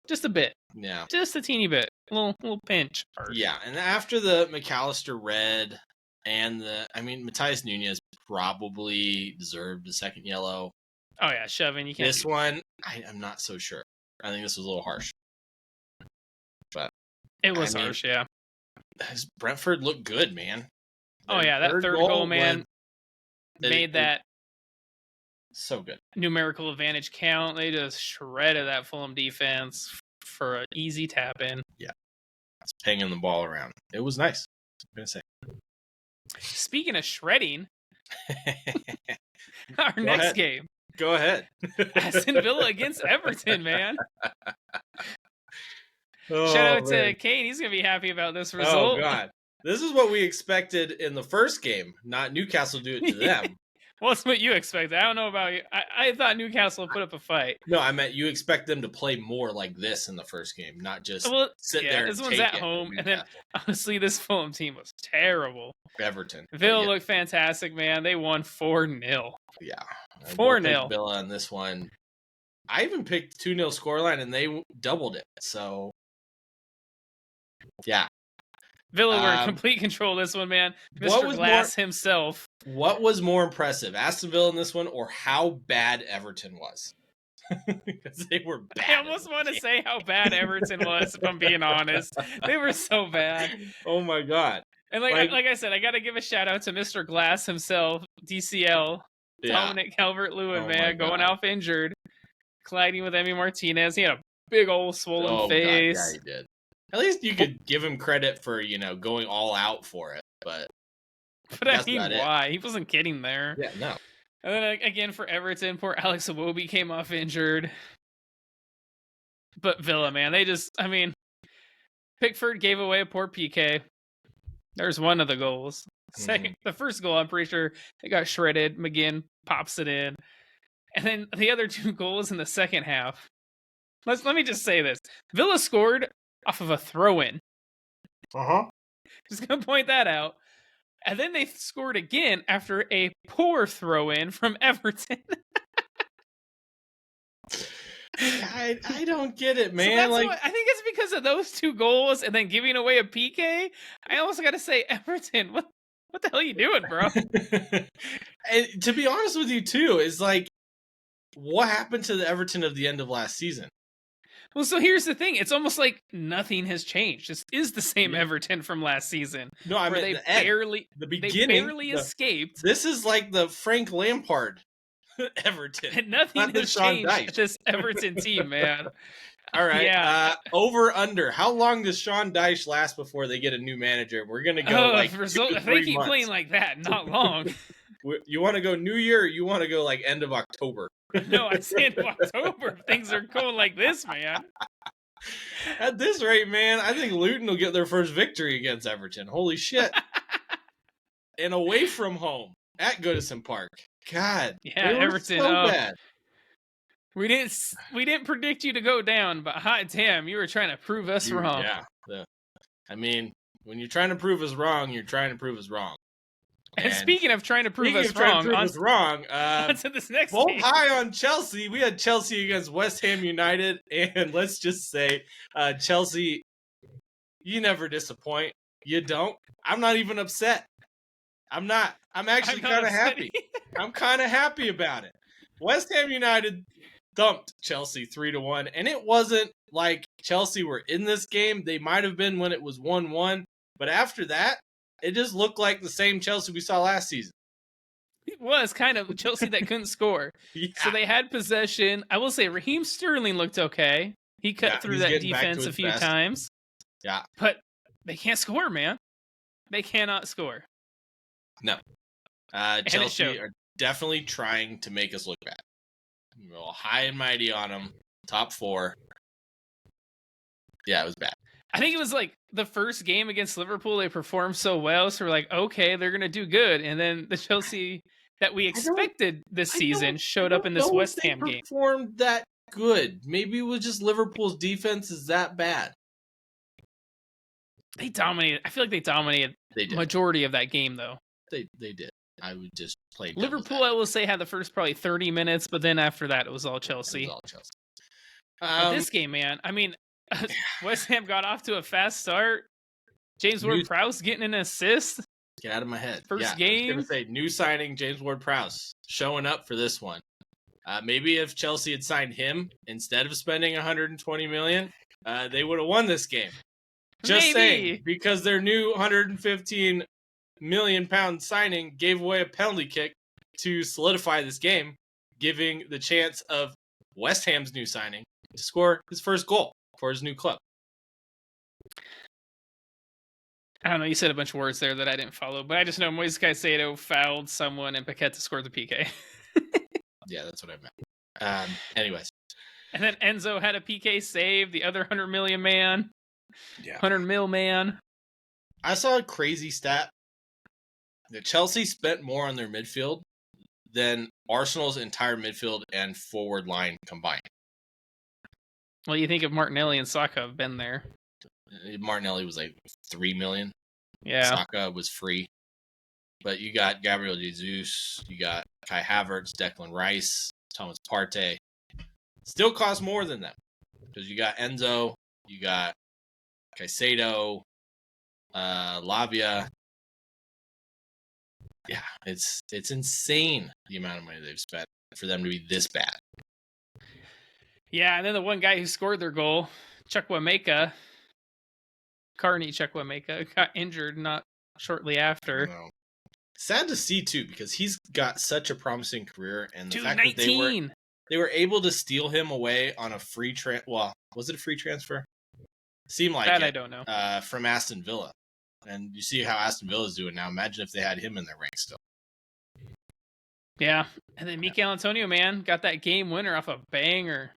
Speaker 2: just a bit.
Speaker 1: Yeah.
Speaker 2: Just a teeny bit. A little pinch. Harsh.
Speaker 1: Yeah, and after the McAllister red and Matías Núñez probably deserved a second yellow.
Speaker 2: Oh, yeah, shoving. You can't.
Speaker 1: This one, I'm not so sure. I think this was a little harsh. But
Speaker 2: it was harsh, yeah.
Speaker 1: Brentford looked good, man.
Speaker 2: Yeah, that third goal, man, made that
Speaker 1: so good
Speaker 2: numerical advantage count. They just shredded that Fulham defense for an easy tap in.
Speaker 1: Yeah, it's pinging the ball around. It was nice. I'm gonna say.
Speaker 2: Speaking of shredding, our next game.
Speaker 1: Go ahead.
Speaker 2: Aston Villa against Everton, man. Shout out to Kane. He's gonna be happy about this result.
Speaker 1: Oh God. This is what we expected in the first game, not Newcastle do it to them.
Speaker 2: Well, that's what you expected. I don't know about you. I thought Newcastle would put up a fight.
Speaker 1: No, I meant you expect them to play more like this in the first game, not just
Speaker 2: Well,
Speaker 1: sit
Speaker 2: yeah,
Speaker 1: there
Speaker 2: this
Speaker 1: and
Speaker 2: one's
Speaker 1: take
Speaker 2: at
Speaker 1: it from
Speaker 2: home, and then
Speaker 1: Newcastle.
Speaker 2: honestly, this Fulham team was terrible.
Speaker 1: Everton.
Speaker 2: Villa looked fantastic, man. They won 4-0.
Speaker 1: Yeah.
Speaker 2: 4-0.
Speaker 1: Villa on this one. I even picked 2-0 scoreline, and they doubled it. So, yeah.
Speaker 2: Villa were in complete control of this one, man. Mr. Glass himself.
Speaker 1: What was more impressive, Aston Villa in this one, or how bad Everton was? Because they were bad.
Speaker 2: I almost want to say how bad Everton was, if I'm being honest. They were so bad.
Speaker 1: Oh, my God.
Speaker 2: And like I said, I got to give a shout out to Mr. Glass himself, DCL, Dominic Calvert-Lewin, man, going off injured, colliding with Emi Martinez. He had a big old swollen face.
Speaker 1: God, yeah, he did. At least you could give him credit for, going all out for it. But
Speaker 2: I mean, why? He wasn't kidding there.
Speaker 1: Yeah, no.
Speaker 2: And then again for Everton, poor Alex Iwobi came off injured. But Villa, man, Pickford gave away a poor PK. There's one of the goals. The first goal, I'm pretty sure it got shredded. McGinn pops it in. And then the other 2 goals in the second half. Let me just say this. Villa scored off of a throw-in. Just gonna point that out. And then they scored again after a poor throw-in from Everton.
Speaker 1: I don't get it, man.
Speaker 2: So I think it's because of those 2 goals and then giving away a PK. I almost got to say, Everton, what the hell are you doing, bro?
Speaker 1: And to be honest with you, too, is what happened to the Everton of the end of last season?
Speaker 2: Well, so here's the thing. It's almost like nothing has changed. This is the same Everton from last season.
Speaker 1: No, I mean,
Speaker 2: they barely escaped.
Speaker 1: This is like the Frank Lampard Everton.
Speaker 2: And nothing has changed with this Everton team, man.
Speaker 1: All right.
Speaker 2: Yeah.
Speaker 1: Over under. How long does Sean Dyche last before they get a new manager? We're gonna go
Speaker 2: if they keep playing like that, not long.
Speaker 1: You want to go New Year, or you want to go end of October?
Speaker 2: No, I say end of October. Things are going like this, man.
Speaker 1: At this rate, man, I think Luton will get their first victory against Everton. Holy shit! And away from home at Goodison Park. God,
Speaker 2: yeah, Everton. So bad. We didn't predict you to go down, but hot damn, you were trying to prove us wrong.
Speaker 1: Yeah. I mean, when you're trying to prove us wrong, you're trying to prove us wrong.
Speaker 2: And speaking of trying to prove us wrong, onto this next
Speaker 1: both
Speaker 2: game.
Speaker 1: High on Chelsea. We had Chelsea against West Ham United, and let's just say, Chelsea, you never disappoint. You don't. I'm not even upset. I'm not. I'm actually kind of happy. I'm kind of happy about it. West Ham United thumped Chelsea 3-1, and it wasn't like Chelsea were in this game. They might have been when it was 1-1, but after that, it just looked like the same Chelsea we saw last season.
Speaker 2: It was kind of Chelsea that couldn't score. Yeah. So they had possession. I will say Raheem Sterling looked okay. He cut through that defense a few times.
Speaker 1: Yeah.
Speaker 2: But they can't score, man. They cannot score.
Speaker 1: No. Chelsea are definitely trying to make us look bad. We're all high and mighty on them. Top 4. Yeah, it was bad.
Speaker 2: I think it was the first game against Liverpool, they performed so well, so we're like, okay, they're going to do good. And then the Chelsea that we expected this season showed up in this West Ham game.
Speaker 1: Performed that good. Maybe it was just Liverpool's defense is that bad.
Speaker 2: They dominated. I feel like they dominated the majority of that game, though.
Speaker 1: They did. I would just play
Speaker 2: Liverpool, I will say, had the first probably 30 minutes, but then after that, it was all Chelsea. But this game, man, I mean, West Ham got off to a fast start. James Ward-Prowse getting an assist.
Speaker 1: Get out of my head.
Speaker 2: First game.
Speaker 1: I was going to say, new signing, James Ward-Prowse, showing up for this one. Maybe if Chelsea had signed him instead of spending $120 million, they would have won this game. Just saying, because their new £115 million signing gave away a penalty kick to solidify this game, giving the chance of West Ham's new signing to score his first goal for his new club.
Speaker 2: I don't know, you said a bunch of words there that I didn't follow, but I just know Moises Caicedo fouled someone and Paqueta scored the PK.
Speaker 1: Yeah, that's what I meant. Anyways.
Speaker 2: And then Enzo had a PK save, the other 100 million man. Yeah. 100 mil man.
Speaker 1: I saw a crazy stat that Chelsea spent more on their midfield than Arsenal's entire midfield and forward line combined.
Speaker 2: Well, you think if Martinelli and Saka have been there.
Speaker 1: Martinelli was like $3 million.
Speaker 2: Yeah.
Speaker 1: Saka was free. But you got Gabriel Jesus, you got Kai Havertz, Declan Rice, Thomas Partey. Still cost more than them. Because you got Enzo, you got Caicedo, Lavia. Yeah, it's insane the amount of money they've spent for them to be this bad.
Speaker 2: Yeah, and then the one guy who scored their goal, Chukwuemeka, Carney Chukwuemeka, got injured not shortly after.
Speaker 1: Sad to see too, because he's got such a promising career, and the fact
Speaker 2: 19.
Speaker 1: that they were able to steal him away on a free was it a free transfer? Seemed like
Speaker 2: that
Speaker 1: it,
Speaker 2: I don't know.
Speaker 1: From Aston Villa, and you see how Aston Villa is doing now. Imagine if they had him in their ranks still.
Speaker 2: Yeah, and then Mikel Antonio, man, got that game winner off a banger.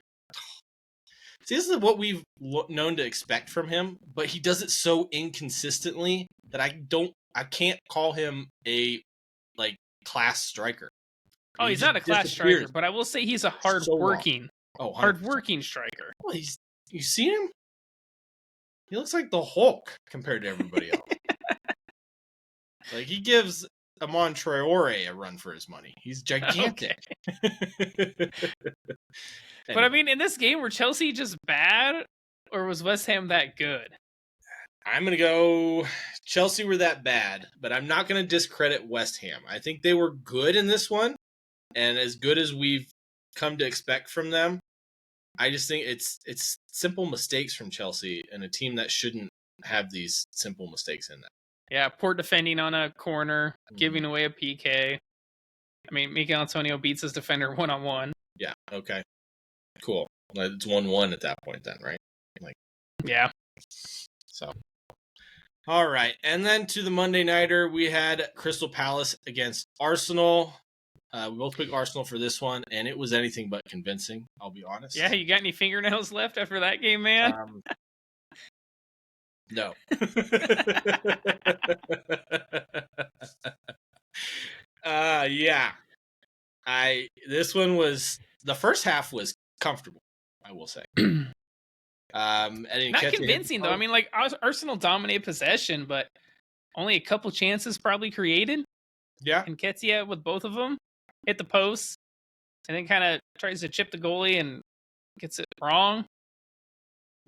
Speaker 1: See, this is what we've known to expect from him, but he does it so inconsistently that I can't call him a class striker.
Speaker 2: Oh, he's not a class striker, but I will say he's a hardworking striker.
Speaker 1: Well, you see him? He looks like the Hulk compared to everybody else. Like, he gives Amon Traore a run for his money. He's gigantic.
Speaker 2: Okay. But I mean, in this game, were Chelsea just bad, or was West Ham that good?
Speaker 1: I'm going to go Chelsea were that bad, but I'm not going to discredit West Ham. I think they were good in this one, and as good as we've come to expect from them. I just think it's simple mistakes from Chelsea, and a team that shouldn't have these simple mistakes in them.
Speaker 2: Yeah, poor defending on a corner, giving away a PK. I mean, Mikel Antonio beats his defender one-on-one.
Speaker 1: Yeah, okay. Cool. It's 1-1 at that point then, right?
Speaker 2: Yeah.
Speaker 1: So, all right. And then to the Monday Nighter, we had Crystal Palace against Arsenal. We both picked Arsenal for this one, and it was anything but convincing, I'll be honest.
Speaker 2: Yeah, you got any fingernails left after that game, man?
Speaker 1: No. Yeah. This one was, the first half was comfortable, I will say.
Speaker 2: Not convincing, though. I mean, Arsenal dominated possession, but only a couple chances probably created.
Speaker 1: Yeah.
Speaker 2: And Nketiah with both of them hit the post, and then kind of tries to chip the goalie and gets it wrong.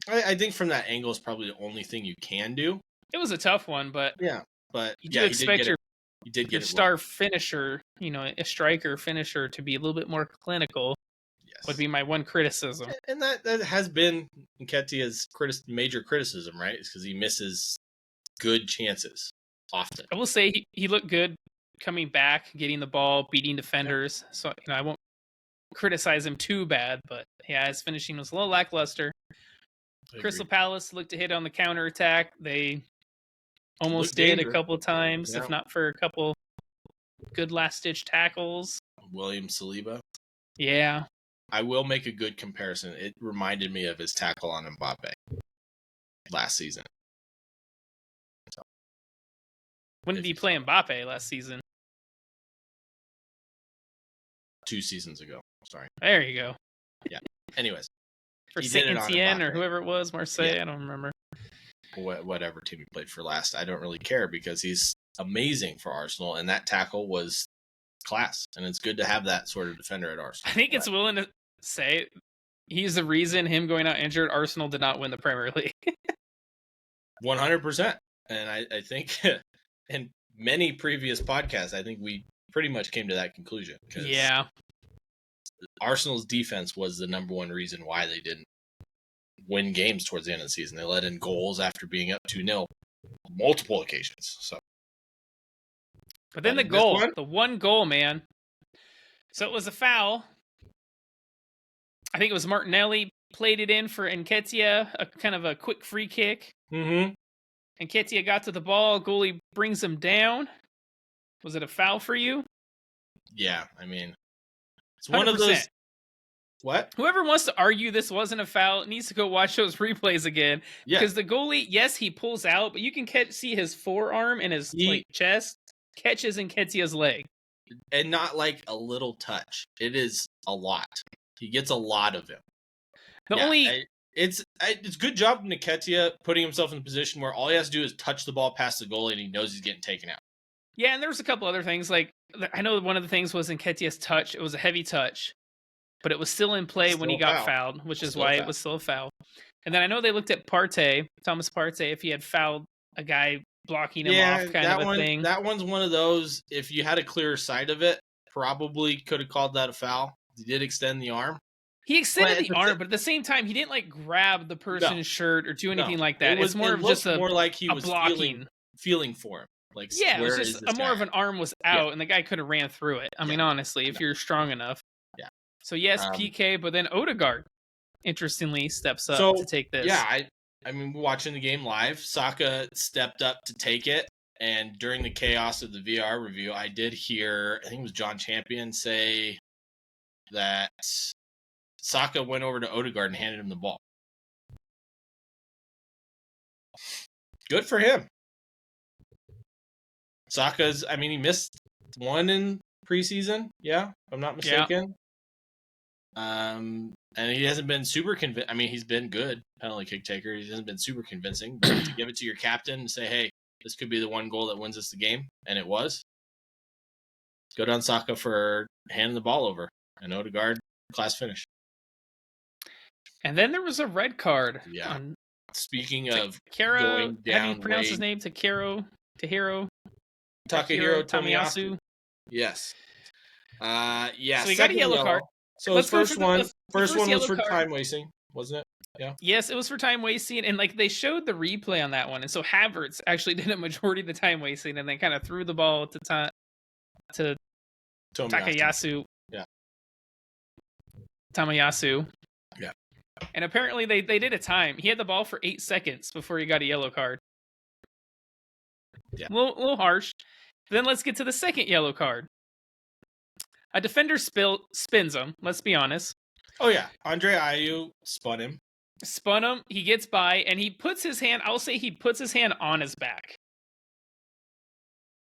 Speaker 1: I think from that angle is probably the only thing you can do.
Speaker 2: It was a tough one, but you do expect your star finisher, a striker finisher, to be a little bit more clinical.
Speaker 1: Yes.
Speaker 2: Would be my one criticism.
Speaker 1: And that has been Nketiah's major criticism, right? It's because he misses good chances often.
Speaker 2: I will say he looked good coming back, getting the ball, beating defenders. Yeah. So I won't criticize him too bad, but yeah, his finishing was a little lackluster. Crystal Palace looked to hit on the counterattack. They almost did a couple of times, if not for a couple good last-ditch tackles.
Speaker 1: William Saliba.
Speaker 2: Yeah.
Speaker 1: I will make a good comparison. It reminded me of his tackle on Mbappe last season. So,
Speaker 2: when did he play Mbappe last season?
Speaker 1: 2 seasons ago. Sorry.
Speaker 2: There you go.
Speaker 1: Yeah. Anyways.
Speaker 2: For Saint Etienne or whoever it was, Marseille, yeah. I don't remember.
Speaker 1: Whatever team he played for last, I don't really care, because he's amazing for Arsenal, and that tackle was class, and it's good to have that sort of defender at Arsenal.
Speaker 2: I think it's willing to say he's the reason him going out injured, Arsenal did not win the Premier League.
Speaker 1: 100%. And I think in many previous podcasts, I think we pretty much came to that conclusion.
Speaker 2: Yeah.
Speaker 1: Arsenal's defense was the number one reason why they didn't win games towards the end of the season. They let in goals after being up 2-0 multiple occasions. So,
Speaker 2: but then the one goal, man. So it was a foul. I think it was Martinelli played it in for Nketiah, a kind of a quick free kick.
Speaker 1: Mm-hmm.
Speaker 2: Nketiah got to the ball. Goalie brings him down. Was it a foul for you?
Speaker 1: Yeah, I mean, it's
Speaker 2: 100%.
Speaker 1: One of those. What?
Speaker 2: Whoever wants to argue this wasn't a foul needs to go watch those replays again. Yeah. Because the goalie, yes, he pulls out, but you can see his forearm and his chest catches Nketiah's leg.
Speaker 1: and not like a little touch. It is a lot. He gets a lot of him. It's good job Nketiah putting himself in a position where all he has to do is touch the ball past the goalie and he knows he's getting taken out.
Speaker 2: Yeah, and there was a couple other things. Like, I know one of the things was Nketiah's touch. It was a heavy touch, but it was still in play when he got fouled, which is why it was still a foul. And then I know they looked at Thomas Partey, if he had fouled a guy blocking him off kind of a thing.
Speaker 1: That one's one of those, if you had a clearer sight of it, probably could have called that a foul. He did extend the arm.
Speaker 2: He extended the arm, but at the same time, he didn't like grab the person's shirt or do anything like that. It's more of just
Speaker 1: more like he was
Speaker 2: blocking.
Speaker 1: feeling for him. Like,
Speaker 2: yeah, it was just more of an arm was out, and the guy could have ran through it. I mean, honestly, if you're strong enough.
Speaker 1: Yeah.
Speaker 2: So yes, PK, but then Odegaard, interestingly, steps up to take this.
Speaker 1: Yeah, I mean, watching the game live, Saka stepped up to take it, and during the chaos of the VR review, I did hear, I think it was John Champion say that Saka went over to Odegaard and handed him the ball. Good for him. Saka's, I mean, he missed one in preseason, if I'm not mistaken. Yeah. And he hasn't been super convincing. I mean, he's been good penalty kick taker. He hasn't been super convincing. But to give it to your captain and say, hey, this could be the one goal that wins us the game, and it was. Good on Saka for handing the ball over. And Odegaard, class finish.
Speaker 2: And then there was a red card.
Speaker 1: Yeah. Speaking of
Speaker 2: Takehiro,
Speaker 1: going down,
Speaker 2: how do you pronounce his name? Takehiro Tomiyasu.
Speaker 1: Yes. Yeah.
Speaker 2: So he got a yellow card.
Speaker 1: So his first one was for time wasting, wasn't it? Yeah.
Speaker 2: Yes, it was for time wasting, and like they showed the replay on that one, and so Havertz actually did a majority of the time wasting, and then kind of threw the ball to Takayasu.
Speaker 1: Yeah.
Speaker 2: Tamayasu.
Speaker 1: Yeah.
Speaker 2: And apparently they did a time. He had the ball for 8 seconds before he got a yellow card.
Speaker 1: Yeah.
Speaker 2: A little harsh. Then let's get to the second yellow card. A defender spins him, let's be honest.
Speaker 1: Oh, yeah. Andre Ayew spun him.
Speaker 2: He gets by, and he puts his hand, I'll say he puts his hand on his back.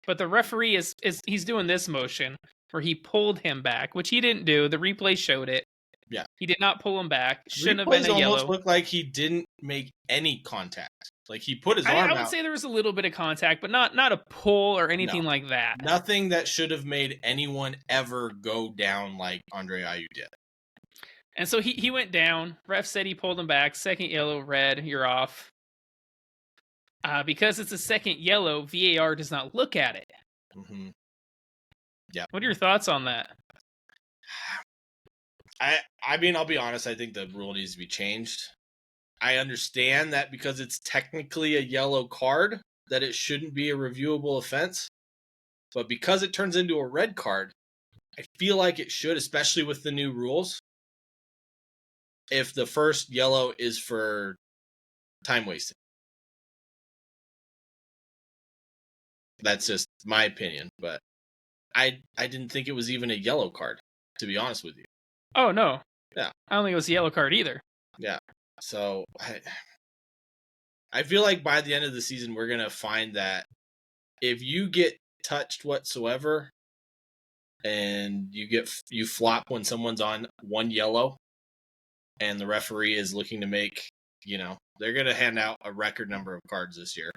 Speaker 2: But the referee he's doing this motion where he pulled him back, which he didn't do. The replay showed it.
Speaker 1: Yeah.
Speaker 2: He did not pull him back. Shouldn't have been a yellow.
Speaker 1: Almost looked like he didn't make any contact. Like he put his arm out.
Speaker 2: I would say there was a little bit of contact, but not a pull or anything like that.
Speaker 1: Nothing that should have made anyone ever go down like Andre Ayew did.
Speaker 2: And so he went down. Ref said he pulled him back. Second yellow, red, you're off. Because it's a second yellow, VAR does not look at it.
Speaker 1: Mm-hmm. Yeah.
Speaker 2: What are your thoughts on that?
Speaker 1: I mean, I'll be honest. I think the rule needs to be changed. I understand that because it's technically a yellow card, that it shouldn't be a reviewable offense. But because it turns into a red card, I feel like it should, especially with the new rules. If the first yellow is for time wasting. That's just my opinion, but I didn't think it was even a yellow card, to be honest with you.
Speaker 2: Oh, no.
Speaker 1: Yeah.
Speaker 2: I don't think it was a yellow card either.
Speaker 1: Yeah. So I feel like by the end of the season, we're going to find that if you get touched whatsoever and you flop when someone's on one yellow and the referee is looking to make, they're going to hand out a record number of cards this year,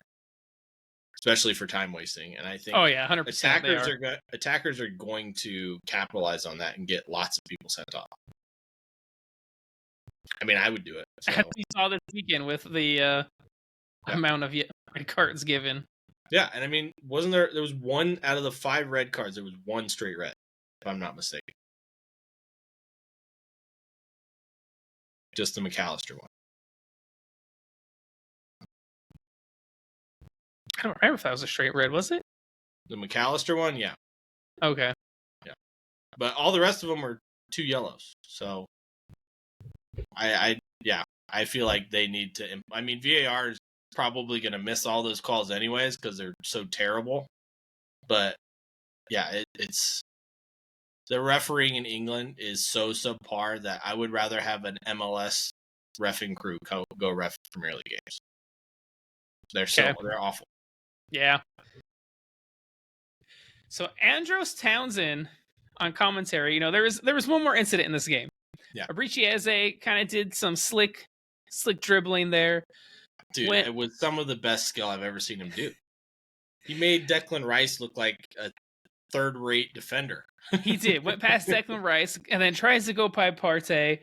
Speaker 1: especially for time wasting. And I think
Speaker 2: 100%
Speaker 1: attackers are going to capitalize on that and get lots of people sent off. I mean, I would do it. So.
Speaker 2: As we saw this weekend with the amount of red cards given.
Speaker 1: Yeah, and I mean, there was one out of the 5 red cards, there was one straight red, if I'm not mistaken. Just the McAllister one.
Speaker 2: I don't remember if that was a straight red, was it?
Speaker 1: The McAllister one, yeah.
Speaker 2: Okay.
Speaker 1: Yeah. But all the rest of them were 2 yellows. So I feel like they need to. I mean, VAR is probably going to miss all those calls anyways because they're so terrible. But yeah, it's the refereeing in England is so subpar that I would rather have an MLS reffing crew go ref Premier League games. They're awful.
Speaker 2: Yeah. So Andros Townsend on commentary, there was one more incident in this game.
Speaker 1: Yeah.
Speaker 2: Abrichieze kind of did some slick dribbling there.
Speaker 1: Dude, it was some of the best skill I've ever seen him do. He made Declan Rice look like a third-rate defender.
Speaker 2: He did. Went past Declan Rice and then tries to go by Partey.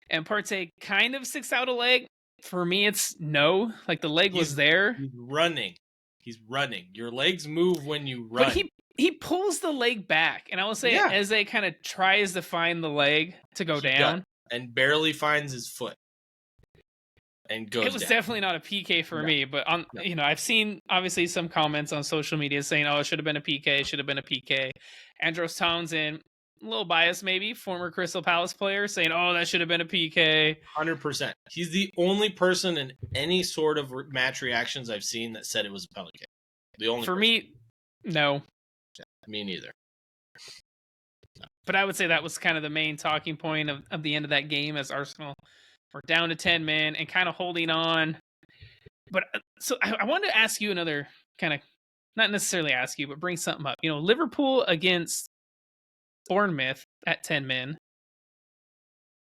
Speaker 2: And Partey kind of sticks out a leg. For me, it's no. Like, the leg was there.
Speaker 1: He's running. Your legs move when you run.
Speaker 2: But he pulls the leg back. And I will say, Eze kind of tries to find the leg to go down.
Speaker 1: And barely finds his foot. And goes
Speaker 2: It was
Speaker 1: down.
Speaker 2: definitely not a PK for me. But, I've seen, obviously, some comments on social media saying, oh, it should have been a PK. Andros Townsend, a little biased maybe, former Crystal Palace player, saying, oh, that should have been a PK.
Speaker 1: 100%. He's the only person in any sort of match reactions I've seen that said it was a penalty kick. The only
Speaker 2: For
Speaker 1: person.
Speaker 2: me, no.
Speaker 1: Yeah, me neither.
Speaker 2: No. But I would say that was kind of the main talking point of the end of that game, as Arsenal were down to 10 men and kind of holding on. But so I wanted to ask you another kind of, not necessarily ask you, but bring something up. Liverpool against Bournemouth at 10 men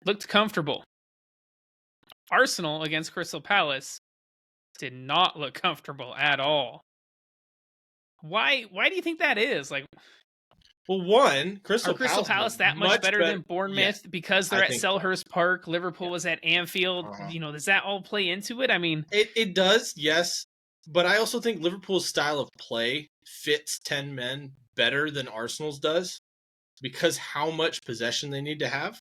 Speaker 2: looked comfortable. Arsenal against Crystal Palace did not look comfortable at all. Why do you think that is? Like,
Speaker 1: well, one,
Speaker 2: Crystal Palace that much better than Bournemouth because they're at Selhurst Park. Liverpool was at Anfield. Does that all play into it? I mean,
Speaker 1: it does, yes. But I also think Liverpool's style of play fits 10 men better than Arsenal's does because how much possession they need to have.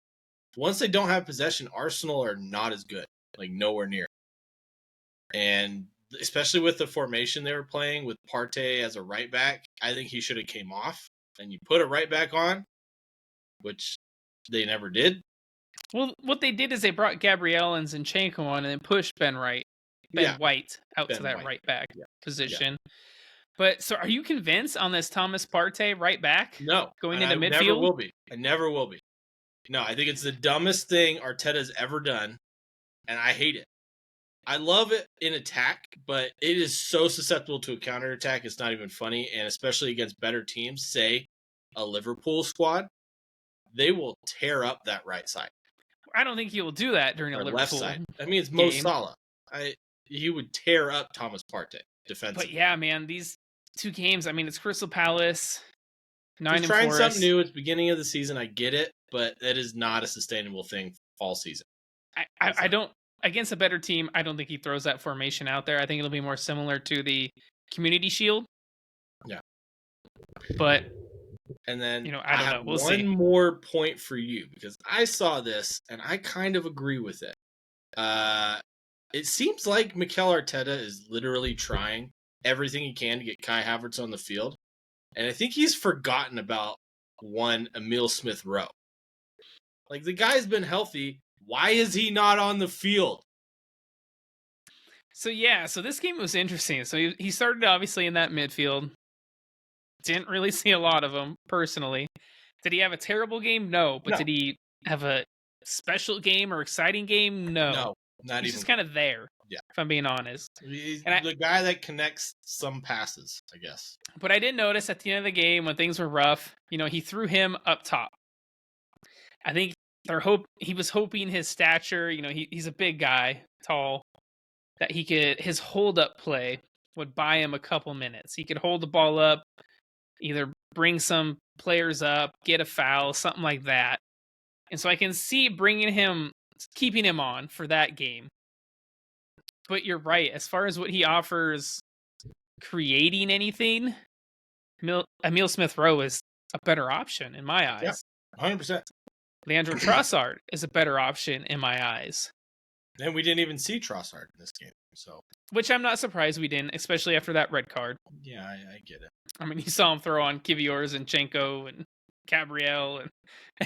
Speaker 1: Once they don't have possession, Arsenal are not as good, like nowhere near. And especially with the formation they were playing with Partey as a right back, I think he should have came off. And you put a right back on, which they never did.
Speaker 2: Well, what they did is they brought Gabriel and Zinchenko on and then pushed Ben White out to that right back position. Yeah. But so are you convinced on this Thomas Partey right back?
Speaker 1: No.
Speaker 2: Going into midfield?
Speaker 1: I never will be. No, I think it's the dumbest thing Arteta's ever done, and I hate it. I love it in attack, but it is so susceptible to a counterattack. It's not even funny, and especially against better teams, say a Liverpool squad, they will tear up that right side.
Speaker 2: I don't think he will do that during a Liverpool
Speaker 1: left side. I mean, it's Mo Salah. He would tear up Thomas Partey defensively.
Speaker 2: But yeah, man, these two games. I mean, it's Crystal Palace, 9 and 4.
Speaker 1: Trying something new. It's beginning of the season. I get it, but that is not a sustainable thing all season.
Speaker 2: I don't. Against a better team, I don't think he throws that formation out there. I think it'll be more similar to the Community Shield.
Speaker 1: Yeah.
Speaker 2: But,
Speaker 1: and then
Speaker 2: I don't know. We'll see.
Speaker 1: One more point for you, because I saw this, and I kind of agree with it. It seems like Mikel Arteta is literally trying everything he can to get Kai Havertz on the field. And I think he's forgotten about one Emile Smith-Rowe. Like, the guy's been healthy. Why is he not on the field?
Speaker 2: So this game was interesting. So he started obviously in that midfield. Didn't really see a lot of him personally. Did he have a terrible game? No. But did he have a special game or exciting game? No.
Speaker 1: Not
Speaker 2: He's
Speaker 1: even.
Speaker 2: just kind of there.
Speaker 1: Yeah.
Speaker 2: If I'm being honest.
Speaker 1: He's the guy that connects some passes, I guess.
Speaker 2: But I did notice at the end of the game when things were rough, he threw him up top. I think he was hoping his stature, he's a big guy, tall, that his hold up play would buy him a couple minutes. He could hold the ball up, either bring some players up, get a foul, something like that. And so I can see keeping him on for that game. But you're right, as far as what he offers creating anything, Emile Smith-Rowe is a better option in my eyes.
Speaker 1: Yeah, 100%.
Speaker 2: Leandro Trossard is a better option in my eyes.
Speaker 1: And we didn't even see Trossard in this game, so.
Speaker 2: Which I'm not surprised we didn't, especially after that red card.
Speaker 1: Yeah, I get it.
Speaker 2: I mean, you saw him throw on Kivior, Zinchenko, and Gabriel, and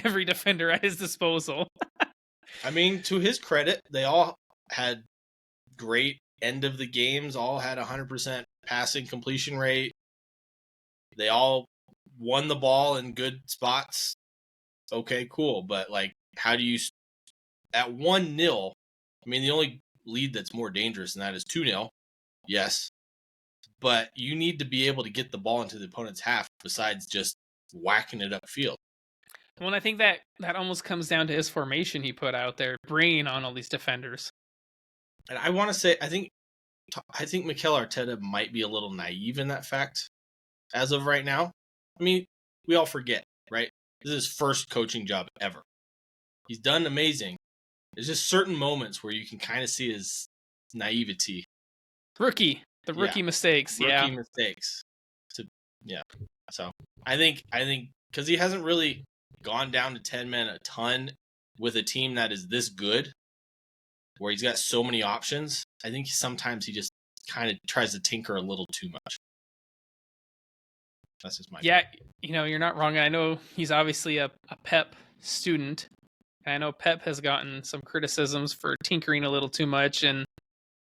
Speaker 2: every defender at his disposal.
Speaker 1: I mean, to his credit, they all had great end of the games, all had 100% passing completion rate. They all won the ball in good spots. Okay, cool. But, like, how do you... At 1-0, I mean, the only lead that's more dangerous than that is 2-0. Yes. But you need to be able to get the ball into the opponent's half besides just whacking it upfield.
Speaker 2: Well, and I think that almost comes down to his formation he put out there, bringing on all these defenders.
Speaker 1: And I want to say, I think Mikel Arteta might be a little naive in that fact as of right now. I mean, we all forget, right? This is his first coaching job ever. He's done amazing. There's just certain moments where you can kind of see his naivety.
Speaker 2: Rookie mistakes.
Speaker 1: Rookie mistakes. So I think because he hasn't really gone down to 10 men a ton with a team that is this good, where he's got so many options. I think sometimes he just kind of tries to tinker a little too much. That's just my
Speaker 2: opinion. You're not wrong. I know he's obviously a Pep student. And I know Pep has gotten some criticisms for tinkering a little too much in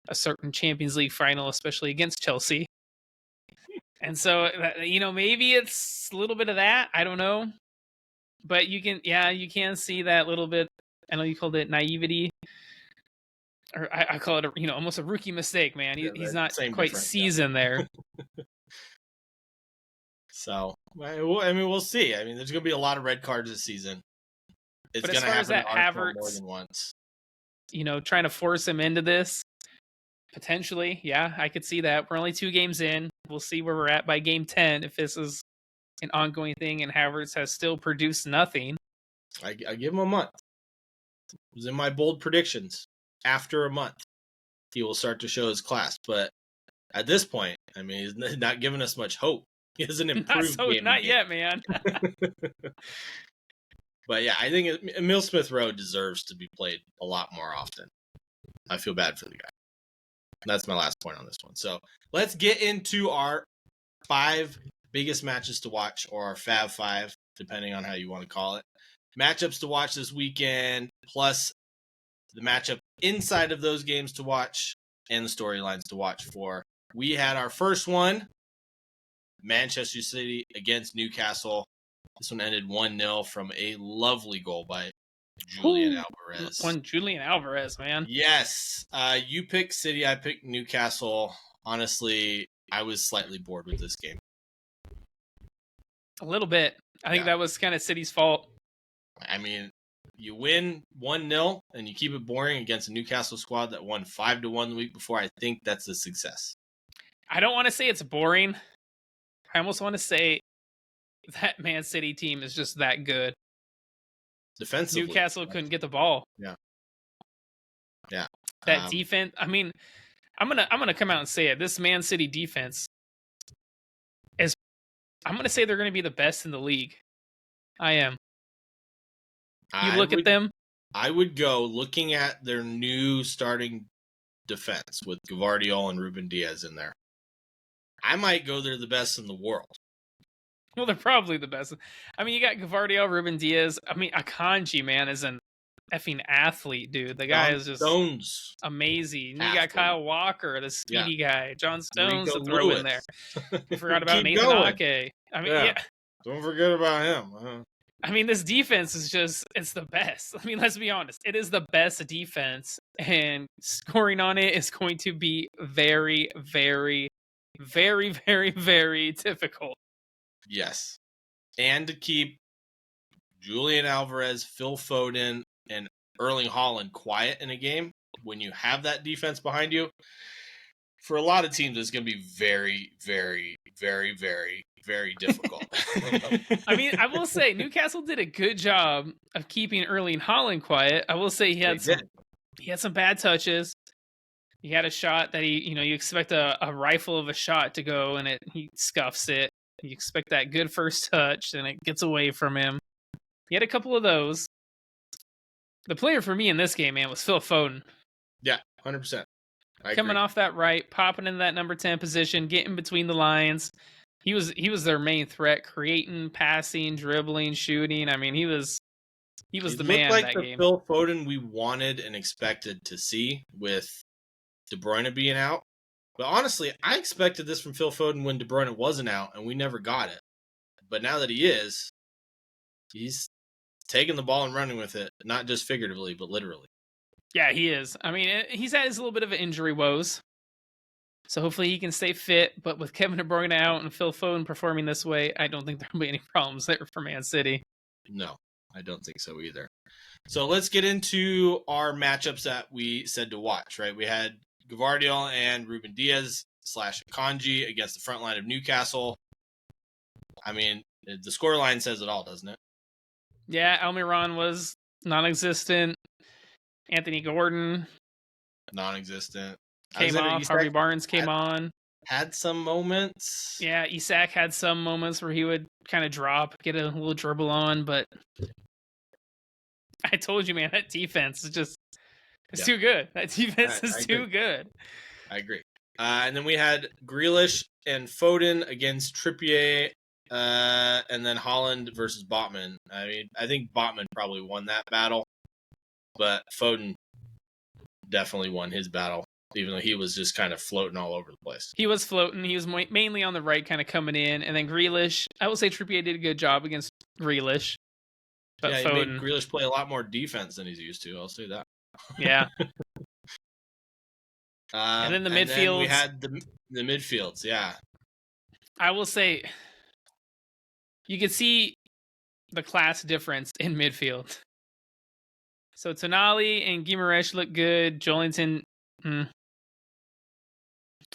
Speaker 2: a certain Champions League final, especially against Chelsea. And so, maybe it's a little bit of that. I don't know. But you can see that little bit. I know you called it naivety. Or I call it, almost a rookie mistake, man. He's not quite seasoned there.
Speaker 1: So, we'll see. I mean, there's going to be a lot of red cards this season. It's going to happen to Arsenal more than once.
Speaker 2: Trying to force him into this, potentially. Yeah, I could see that. We're only 2 games in. We'll see where we're at by game 10 if this is an ongoing thing and Havertz has still produced nothing.
Speaker 1: I give him a month. It was in my bold predictions. After a month, he will start to show his class. But at this point, I mean, he's not giving us much hope. He hasn't improved.
Speaker 2: Not yet, man.
Speaker 1: But yeah, I think Emile Smith Rowe deserves to be played a lot more often. I feel bad for the guy. That's my last point on this one. So let's get into our 5 biggest matches to watch, or our Fab 5, depending on how you want to call it. Matchups to watch this weekend, plus the matchup inside of those games to watch, and the storylines to watch for. We had our first one, Manchester City against Newcastle. This one ended 1-0 from a lovely goal by Julian Alvarez.
Speaker 2: Julian Alvarez, man.
Speaker 1: Yes. You picked City, I picked Newcastle. Honestly, I was slightly bored with this game.
Speaker 2: A little bit. I think that was kind of City's fault.
Speaker 1: I mean, you win 1-0 and you keep it boring against a Newcastle squad that won 5-1 the week before. I think that's a success.
Speaker 2: I don't want to say it's boring. I almost want to say that Man City team is just that good.
Speaker 1: Defensively,
Speaker 2: Newcastle couldn't get the ball.
Speaker 1: Yeah.
Speaker 2: That defense. I mean, I'm gonna come out and say it. This Man City defense is. I'm gonna say they're gonna be the best in the league. I am. You look at them.
Speaker 1: I would go looking at their new starting defense with Gvardiol and Ruben Diaz in there. I might go they're the best in the world.
Speaker 2: Well, they're probably the best. I mean, you got Gvardiol, Ruben Diaz. I mean, Akanji, man, is an effing athlete, dude. The guy is just amazing. You got Kyle Walker, the speedy guy. John Stones to throw in there. I forgot about Nathan Ake. I mean,
Speaker 1: Don't forget about him.
Speaker 2: I mean, this defense is it's the best. I mean, let's be honest. It is the best defense, and scoring on it is going to be very, very, very, very, very difficult.
Speaker 1: Yes. And to keep Julian Alvarez, Phil Foden, and Erling Haaland quiet in a game when you have that defense behind you, for a lot of teams, it's going to be very, very, very, very, very difficult.
Speaker 2: I mean, I will say Newcastle did a good job of keeping Erling Haaland quiet. I will say he had some bad touches. He had a shot that you expect a rifle of a shot to go, and he scuffs it. You expect that good first touch, and it gets away from him. He had a couple of those. The player for me in this game, man, was Phil Foden.
Speaker 1: Yeah, 100%.
Speaker 2: Coming off that right, popping into that number 10 position, getting between the lines. He was their main threat, creating, passing, dribbling, shooting. I mean, he was the man in that game.
Speaker 1: Phil Foden we wanted and expected to see with De Bruyne being out. But honestly, I expected this from Phil Foden when De Bruyne wasn't out, and we never got it. But now that he is, he's taking the ball and running with it, not just figuratively, but literally.
Speaker 2: Yeah, he is. I mean, he's had his little bit of injury woes. So hopefully he can stay fit. But with Kevin De Bruyne out and Phil Foden performing this way, I don't think there'll be any problems there for Man City.
Speaker 1: No, I don't think so either. So let's get into our matchups that we said to watch, right? We had Gvardiol and Ruben Diaz / Akanji against the front line of Newcastle. I mean, the scoreline says it all, doesn't it?
Speaker 2: Yeah, Almiron was non-existent. Anthony Gordon
Speaker 1: Non-existent.
Speaker 2: came off. Harvey Barnes came on.
Speaker 1: Had some moments.
Speaker 2: Yeah, Isak had some moments where he would kind of drop, get a little dribble on, but I told you, man, that defense is just too good. That defense is too good.
Speaker 1: I agree. And then we had Grealish and Foden against Trippier, and then Haaland versus Botman. I mean, I think Botman probably won that battle, but Foden definitely won his battle, even though he was just kind of floating all over the place.
Speaker 2: He was floating. He was mainly on the right, kind of coming in. And then Grealish, I will say Trippier did a good job against Grealish. But
Speaker 1: yeah,
Speaker 2: Foden,
Speaker 1: he made Grealish play a lot more defense than he's used to. I'll say that.
Speaker 2: Yeah. And then the midfields.
Speaker 1: We had the midfields, yeah.
Speaker 2: I will say, you could see the class difference in midfield. So Tonali and Guimaraes look good. Joelinton,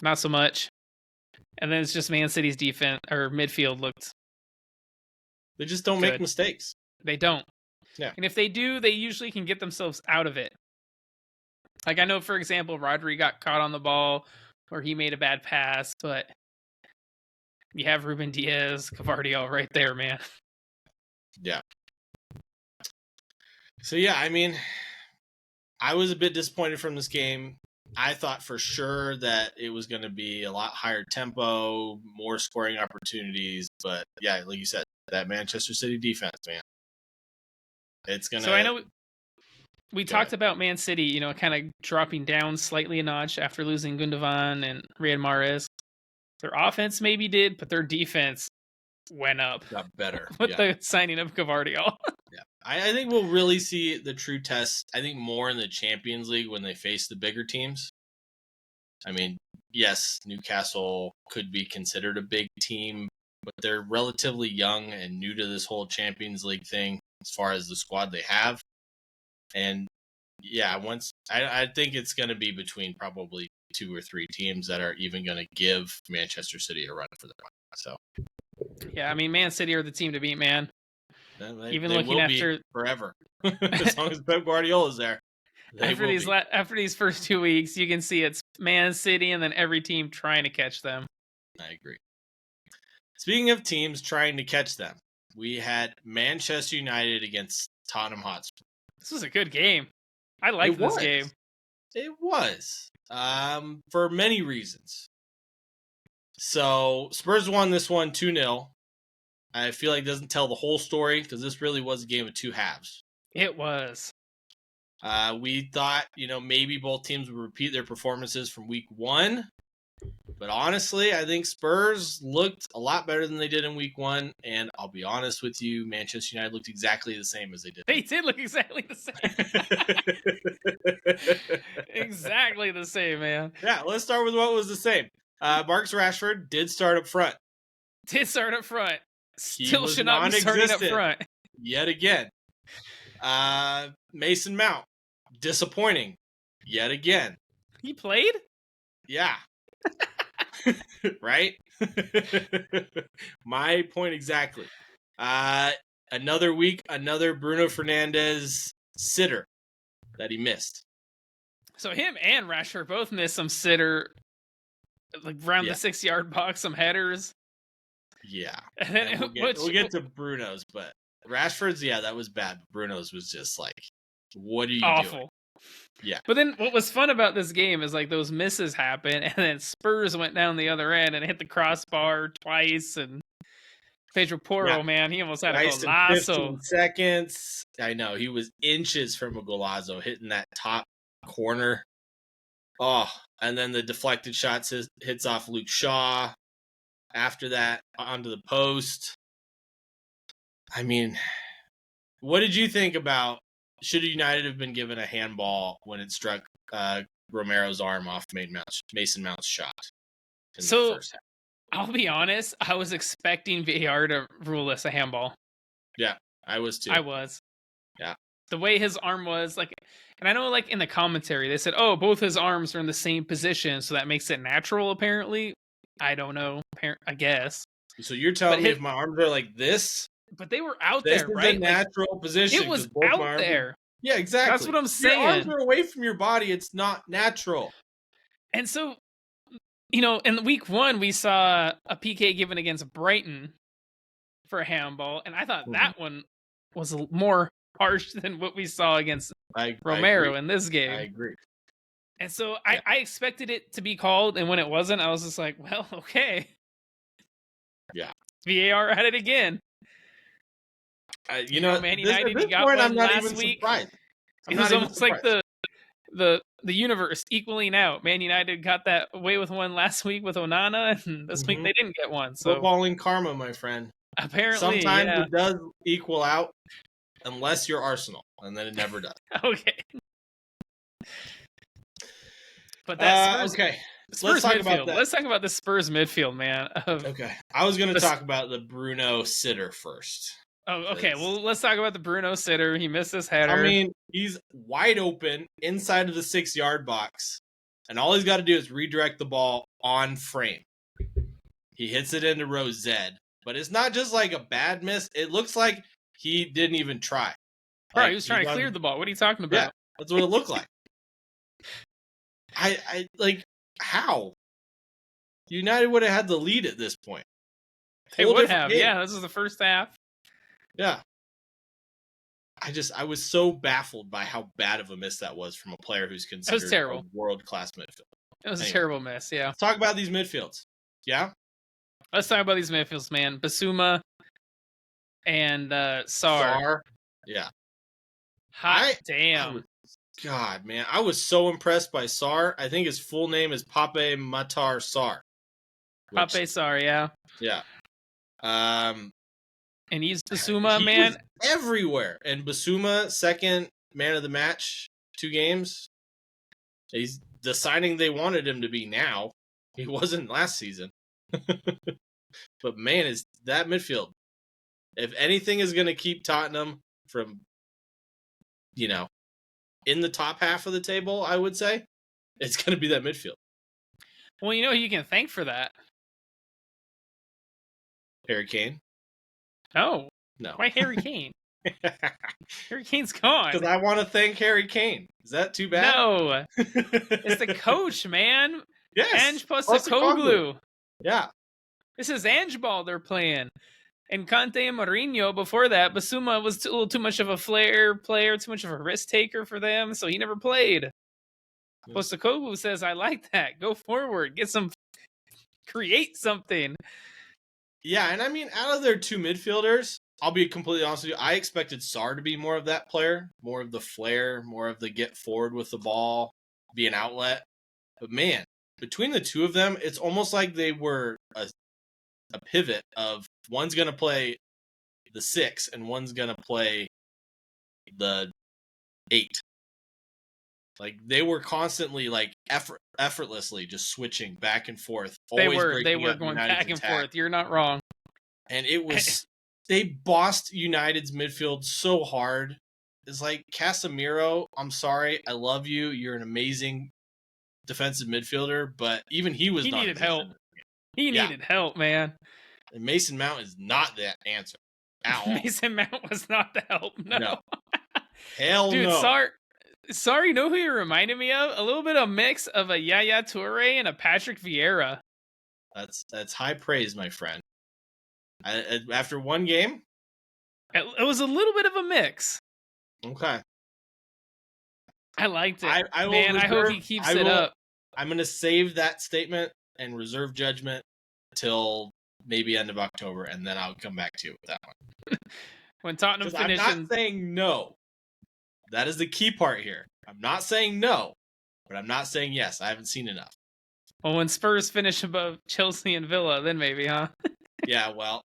Speaker 2: not so much. And then it's just Man City's defense or midfield looked.
Speaker 1: They just don't make mistakes.
Speaker 2: They don't.
Speaker 1: Yeah.
Speaker 2: And if they do, they usually can get themselves out of it. Like I know, for example, Rodri got caught on the ball or he made a bad pass, but you have Ruben Diaz, Gvardiol right there, man.
Speaker 1: Yeah. So, yeah, I mean, I was a bit disappointed from this game. I thought for sure that it was going to be a lot higher tempo, more scoring opportunities. But, yeah, like you said, that Manchester City defense, man. It's going to...
Speaker 2: So, I know we talked about Man City, kind of dropping down slightly a notch after losing Gundogan and Riyad Mahrez. Their offense maybe did, but their defense went up.
Speaker 1: Got better.
Speaker 2: With the signing of Gvardiol.
Speaker 1: Yeah, I think we'll really see the true test, I think, more in the Champions League when they face the bigger teams. I mean, yes, Newcastle could be considered a big team, but they're relatively young and new to this whole Champions League thing as far as the squad they have. And, yeah, I think it's going to be between probably 2 or 3 teams that are even going to give Manchester City a run for their money. So,
Speaker 2: yeah, I mean, Man City are the team to beat, man.
Speaker 1: They looking after forever, as long as Pep Guardiola's there.
Speaker 2: After these first 2 weeks, you can see it's Man City and then every team trying to catch them.
Speaker 1: I agree. Speaking of teams trying to catch them, we had Manchester United against Tottenham Hotspur.
Speaker 2: This was a good game. I liked this game.
Speaker 1: It was, for many reasons. So Spurs won this one 2-0. I feel like it doesn't tell the whole story because this really was a game of 2 halves.
Speaker 2: It was.
Speaker 1: We thought, maybe both teams would repeat their performances from week 1. But honestly, I think Spurs looked a lot better than they did in week 1. And I'll be honest with you, Manchester United looked exactly the same as they did.
Speaker 2: They did look exactly the same. Exactly the same, man.
Speaker 1: Yeah, let's start with what was the same. Marcus Rashford did start up front.
Speaker 2: Still should not be starting up front.
Speaker 1: Yet again. Mason Mount, disappointing. Yet again.
Speaker 2: He played?
Speaker 1: Yeah. Right? My point exactly. Another week, another Bruno Fernandes sitter that he missed.
Speaker 2: So him and Rashford both missed some sitter, like around the 6-yard box, some headers.
Speaker 1: Yeah.
Speaker 2: And
Speaker 1: we'll get to Bruno's, but Rashford's, that was bad. But Bruno's was just like, what are you doing? Yeah.
Speaker 2: But then what was fun about this game is like those misses happened, and then Spurs went down the other end and hit the crossbar twice, and Pedro Porro, man, he almost had a golazo.
Speaker 1: 15 seconds. I know, he was inches from a golazo hitting that top corner. Oh, and then the deflected shot hits off Luke Shaw. After that, onto the post. I mean, what did you think about, should United have been given a handball when it struck Romero's arm off Mason Mount's shot? in the
Speaker 2: So
Speaker 1: first half.
Speaker 2: I'll be honest, I was expecting VAR to rule this a handball.
Speaker 1: Yeah, I was too.
Speaker 2: I was.
Speaker 1: Yeah.
Speaker 2: The way his arm was, like, and I know, like, in the commentary, they said, oh, both his arms are in the same position, so that makes it natural, apparently. I don't know. I guess.
Speaker 1: So you're
Speaker 2: But
Speaker 1: telling me if my arms are like this,
Speaker 2: but they were out
Speaker 1: this
Speaker 2: there,
Speaker 1: is a
Speaker 2: right? Like,
Speaker 1: natural position
Speaker 2: it
Speaker 1: because
Speaker 2: was
Speaker 1: both my
Speaker 2: out
Speaker 1: arms.
Speaker 2: there.
Speaker 1: Yeah, exactly.
Speaker 2: That's what I'm
Speaker 1: If your arms
Speaker 2: saying.
Speaker 1: are away from your body, it's not natural.
Speaker 2: And so, in week 1, we saw a PK given against Brighton for a handball, and I thought that one was more harsh than what we saw against Romero in this game.
Speaker 1: I agree.
Speaker 2: And so I expected it to be called, and when it wasn't, I was just like, well, okay.
Speaker 1: Yeah.
Speaker 2: VAR at it again. Man United, he got one last week. It was almost like the universe equaling out. Man United got that away with one last week with Onana, and this week they didn't get one. So
Speaker 1: footballing karma, my friend.
Speaker 2: Apparently,
Speaker 1: sometimes it does equal out, unless you're Arsenal, and then it never does.
Speaker 2: Okay. But that's
Speaker 1: okay.
Speaker 2: Spurs
Speaker 1: Let's talk
Speaker 2: midfield.
Speaker 1: about that.
Speaker 2: Let's talk about the Spurs midfield, man.
Speaker 1: Okay. I was going to talk about the Bruno sitter first.
Speaker 2: Oh, okay. Well, let's talk about the Bruno sitter. He missed his header.
Speaker 1: I mean, he's wide open inside of the 6-yard box, and all he's got to do is redirect the ball on frame. He hits it into row Z, but it's not just like a bad miss. It looks like he didn't even try.
Speaker 2: Right, he was trying to clear the ball. What are you talking about?
Speaker 1: Yeah, that's what it looked like. I like, how? United would have had the lead at this point.
Speaker 2: They would have. Game. Yeah, this is the first half.
Speaker 1: Yeah. I was so baffled by how bad of a miss that was from a player who's considered a world-class midfield.
Speaker 2: It was a terrible miss, yeah.
Speaker 1: Let's talk about these midfields. Yeah?
Speaker 2: Let's talk about these midfields, man. Basuma and Sarr.
Speaker 1: Yeah.
Speaker 2: Damn.
Speaker 1: God, man. I was so impressed by Sarr. I think his full name is Pape Matar Sarr.
Speaker 2: Pape Sarr, yeah.
Speaker 1: Yeah.
Speaker 2: And he's Basuma, man.
Speaker 1: Was everywhere. And Basuma, second man of the match, 2 games. He's the signing they wanted him to be now. He wasn't last season. But man, is that midfield. If anything is going to keep Tottenham from, in the top half of the table, I would say, it's going to be that midfield.
Speaker 2: Well, you know who you can thank for that?
Speaker 1: Harry Kane.
Speaker 2: No. Why Harry Kane? Harry Kane's gone.
Speaker 1: Because I want to thank Harry Kane. Is that too bad?
Speaker 2: No. It's the coach, man.
Speaker 1: Yes.
Speaker 2: Ange Postecoglou.
Speaker 1: Yeah.
Speaker 2: This is Ange ball they're playing. And Conte and Mourinho before that, Basuma was a little too much of a flair player, too much of a risk taker for them, so he never played. Postecoglou says, I like that. Go forward. Create something.
Speaker 1: Yeah, and I mean, out of their 2 midfielders, I'll be completely honest with you, I expected Sarr to be more of that player, more of the flair, more of the get forward with the ball, be an outlet. But man, between the 2 of them, it's almost like they were a pivot of one's going to play the 6 and one's going to play the 8. Like, they were constantly, like, effortlessly just switching back and forth.
Speaker 2: They were going back and forth. You're not wrong.
Speaker 1: And it was, they bossed United's midfield so hard. It's like, Casemiro, I'm sorry, I love you. You're an amazing defensive midfielder, but even he
Speaker 2: needed help. He needed help, man.
Speaker 1: And Mason Mount is not that answer at all.
Speaker 2: Mason Mount was not the help. No.
Speaker 1: Hell
Speaker 2: dude,
Speaker 1: no.
Speaker 2: Sorry, you know who he reminded me of? A little bit of mix of a Yaya Toure and a Patrick Vieira.
Speaker 1: That's high praise, my friend. After one game?
Speaker 2: It was a little bit of a mix.
Speaker 1: Okay.
Speaker 2: I liked it.
Speaker 1: I
Speaker 2: hope he keeps it up.
Speaker 1: I'm going to save that statement and reserve judgment till maybe end of October, and then I'll come back to you with that one.
Speaker 2: When Tottenham finishes...
Speaker 1: I'm not saying no. That is the key part here. I'm not saying no, but I'm not saying yes. I haven't seen enough.
Speaker 2: Well, when Spurs finish above Chelsea and Villa, then maybe, huh?
Speaker 1: Yeah, well,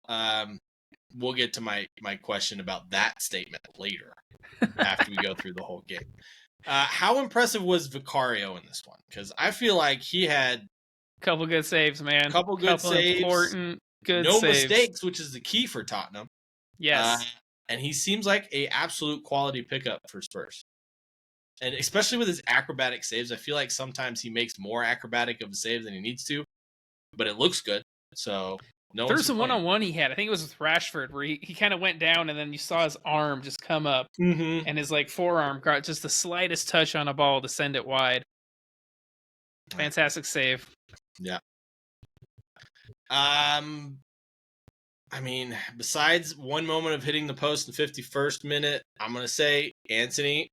Speaker 1: we'll get to my question about that statement later after we go through the whole game. How impressive was Vicario in this one? Because I feel like he had
Speaker 2: Couple good saves, man.
Speaker 1: Couple good saves.
Speaker 2: Important good
Speaker 1: No
Speaker 2: saves.
Speaker 1: mistakes, which is the key for Tottenham.
Speaker 2: Yes.
Speaker 1: And he seems like a absolute quality pickup for Spurs. And especially with his acrobatic saves, I feel like sometimes he makes more acrobatic of a save than he needs to, but it looks good. So
Speaker 2: There's a one-on-one he had. I think it was with Rashford, where he kind of went down, and then you saw his arm just come up, and his like forearm got just the slightest touch on a ball to send it wide. Fantastic save.
Speaker 1: Yeah. I mean, besides one moment of hitting the post in the 51st minute, I'm going to say Anthony,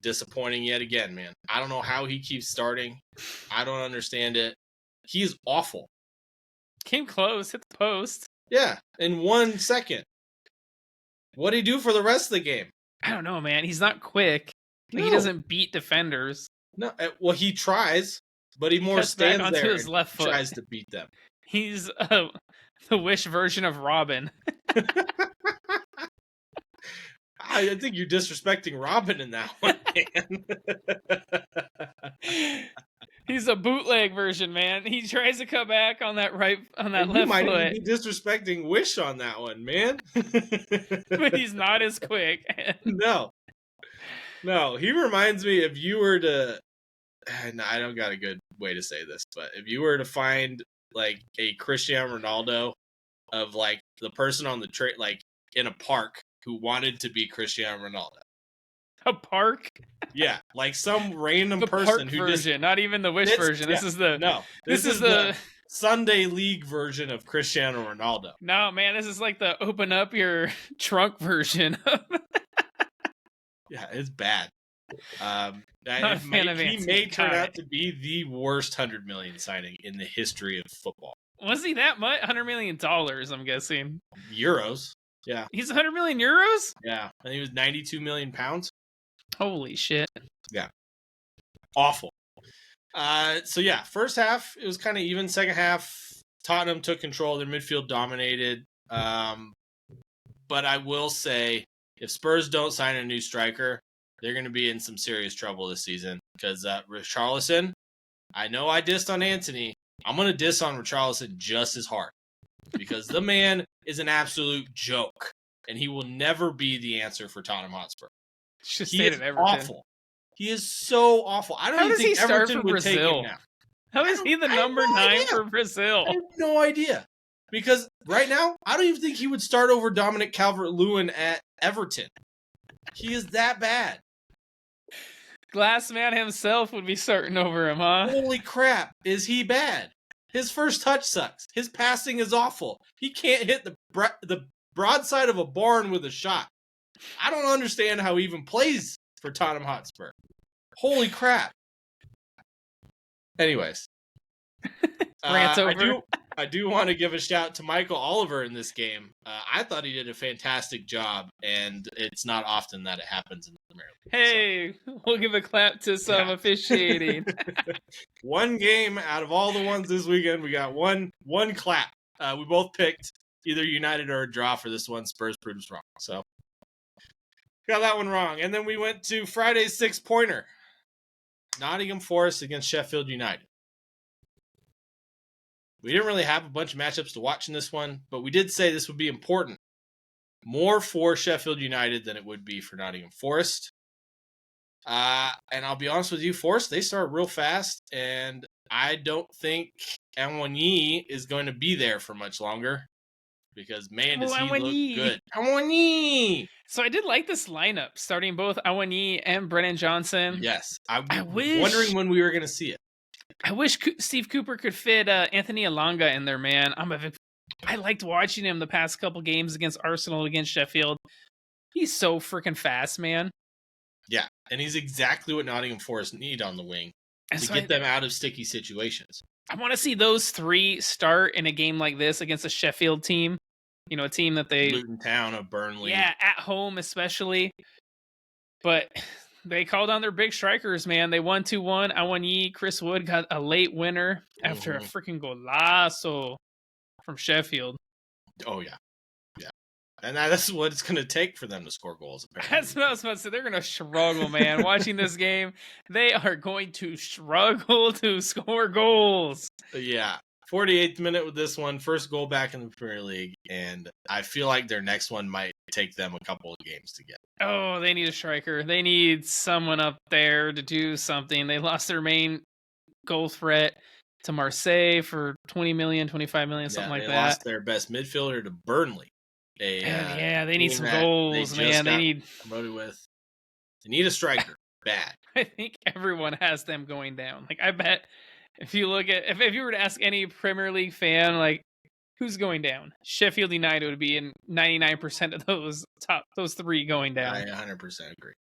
Speaker 1: disappointing yet again, man. I don't know how he keeps starting. I don't understand it. He is awful.
Speaker 2: Came close, hit the post.
Speaker 1: Yeah, in 1 second. What did he do for the rest of the game?
Speaker 2: I don't know, man. He's not quick.
Speaker 1: No.
Speaker 2: He doesn't beat defenders.
Speaker 1: No, well, he tries, but he more
Speaker 2: Cuts back
Speaker 1: stands
Speaker 2: onto
Speaker 1: there
Speaker 2: his left foot.
Speaker 1: tries to beat them.
Speaker 2: He's the Wish version of Robin.
Speaker 1: I think you're disrespecting Robin in that one, man.
Speaker 2: He's a bootleg version, man. He tries to come back on that left foot.
Speaker 1: You might even be disrespecting Wish on that one, man.
Speaker 2: But he's not as quick.
Speaker 1: No, he reminds me, if you were to, no, I don't got a good way to say this, but if you were to find like a Cristiano Ronaldo of like the person on the train, like in a park, who wanted to be Cristiano Ronaldo.
Speaker 2: A park?
Speaker 1: Yeah, like some random
Speaker 2: the
Speaker 1: person
Speaker 2: park
Speaker 1: who
Speaker 2: version, not even the Wish version.
Speaker 1: Yeah,
Speaker 2: This is the
Speaker 1: This is the Sunday League version of Cristiano Ronaldo.
Speaker 2: No, man, this is like the open up your trunk version.
Speaker 1: Yeah, it's bad.
Speaker 2: He
Speaker 1: may turn out to be the worst 100 million signing in the history of football.
Speaker 2: Was he that much? $100 million, I'm guessing.
Speaker 1: Euros. Yeah.
Speaker 2: He's 100 million euros?
Speaker 1: Yeah. And he was 92 million pounds.
Speaker 2: Holy shit.
Speaker 1: Yeah. Awful. So yeah, first half, it was kind of even. Second half, Tottenham took control. Their midfield dominated. But I will say, if Spurs don't sign a new striker, they're going to be in some serious trouble this season. Because Richarlison, I know I dissed on Anthony. I'm going to diss on Richarlison just as hard. Because the man is an absolute joke. And he will never be the answer for Tottenham Hotspur. He is awful. He is so awful. I don't even think Everton would take him now.
Speaker 2: How is he the number 9 for Brazil?
Speaker 1: I have no idea. Because right now, I don't even think he would start over Dominic Calvert-Lewin at Everton. He is that bad.
Speaker 2: Glassman himself would be starting over him, huh?
Speaker 1: Holy crap, is he bad? His first touch sucks. His passing is awful. He can't hit the broadside of a barn with a shot. I don't understand how he even plays for Tottenham Hotspur. Holy crap. Anyways.
Speaker 2: Rant over.
Speaker 1: I do want to give a shout to Michael Oliver in this game. I thought he did a fantastic job, and it's not often that it happens in the Premier League.
Speaker 2: Hey, so. We'll give a clap to some officiating.
Speaker 1: One game out of all the ones this weekend, we got one clap. We both picked either United or a draw for this one. Spurs proved us wrong. So, got that one wrong. And then we went to Friday's 6-pointer. Nottingham Forest against Sheffield United. We didn't really have a bunch of matchups to watch in this one, but we did say this would be important. More for Sheffield United than it would be for Nottingham Forest. And I'll be honest with you, Forest, they start real fast, and I don't think Awoniyi is going to be there for much longer. Because, man, does he look good. Awoniyi!
Speaker 2: So I did like this lineup, starting both Awoniyi and Brennan Johnson.
Speaker 1: Yes. I was wondering when we were going to see it.
Speaker 2: I wish Steve Cooper could fit Anthony Elanga in there, man. I liked watching him the past couple games against Arsenal, against Sheffield. He's so freaking fast, man.
Speaker 1: Yeah, and he's exactly what Nottingham Forest need on the wing to get them out of sticky situations.
Speaker 2: I want to see those three start in a game like this against a Sheffield team. You know, a team that
Speaker 1: Luton Town of Burnley.
Speaker 2: Yeah, at home especially. But they called on their big strikers, man. They won 2-1. Awoniyi, Chris Wood got a late winner after a freaking golazo from Sheffield.
Speaker 1: Oh, yeah. Yeah. And that's what it's going to take for them to score goals, apparently.
Speaker 2: That's what I was about to say. They're going to struggle, man. Watching this game, they are going to struggle to score goals.
Speaker 1: Yeah. 48th minute with this one, first goal back in the Premier League, and I feel like their next one might take them a couple of games to get.
Speaker 2: Oh, they need a striker. They need someone up there to do something. They lost their main goal threat to Marseille for 20 million, 25 million, something like
Speaker 1: they
Speaker 2: that.
Speaker 1: lost their best midfielder to Burnley.
Speaker 2: They need some goals, man. They need
Speaker 1: promoted with. They need a striker. Bad.
Speaker 2: I think everyone has them going down. Like, I bet if you look at if you were to ask any Premier League fan, like, who's going down, Sheffield United would be in 99% of those three going down.
Speaker 1: I 100% agree.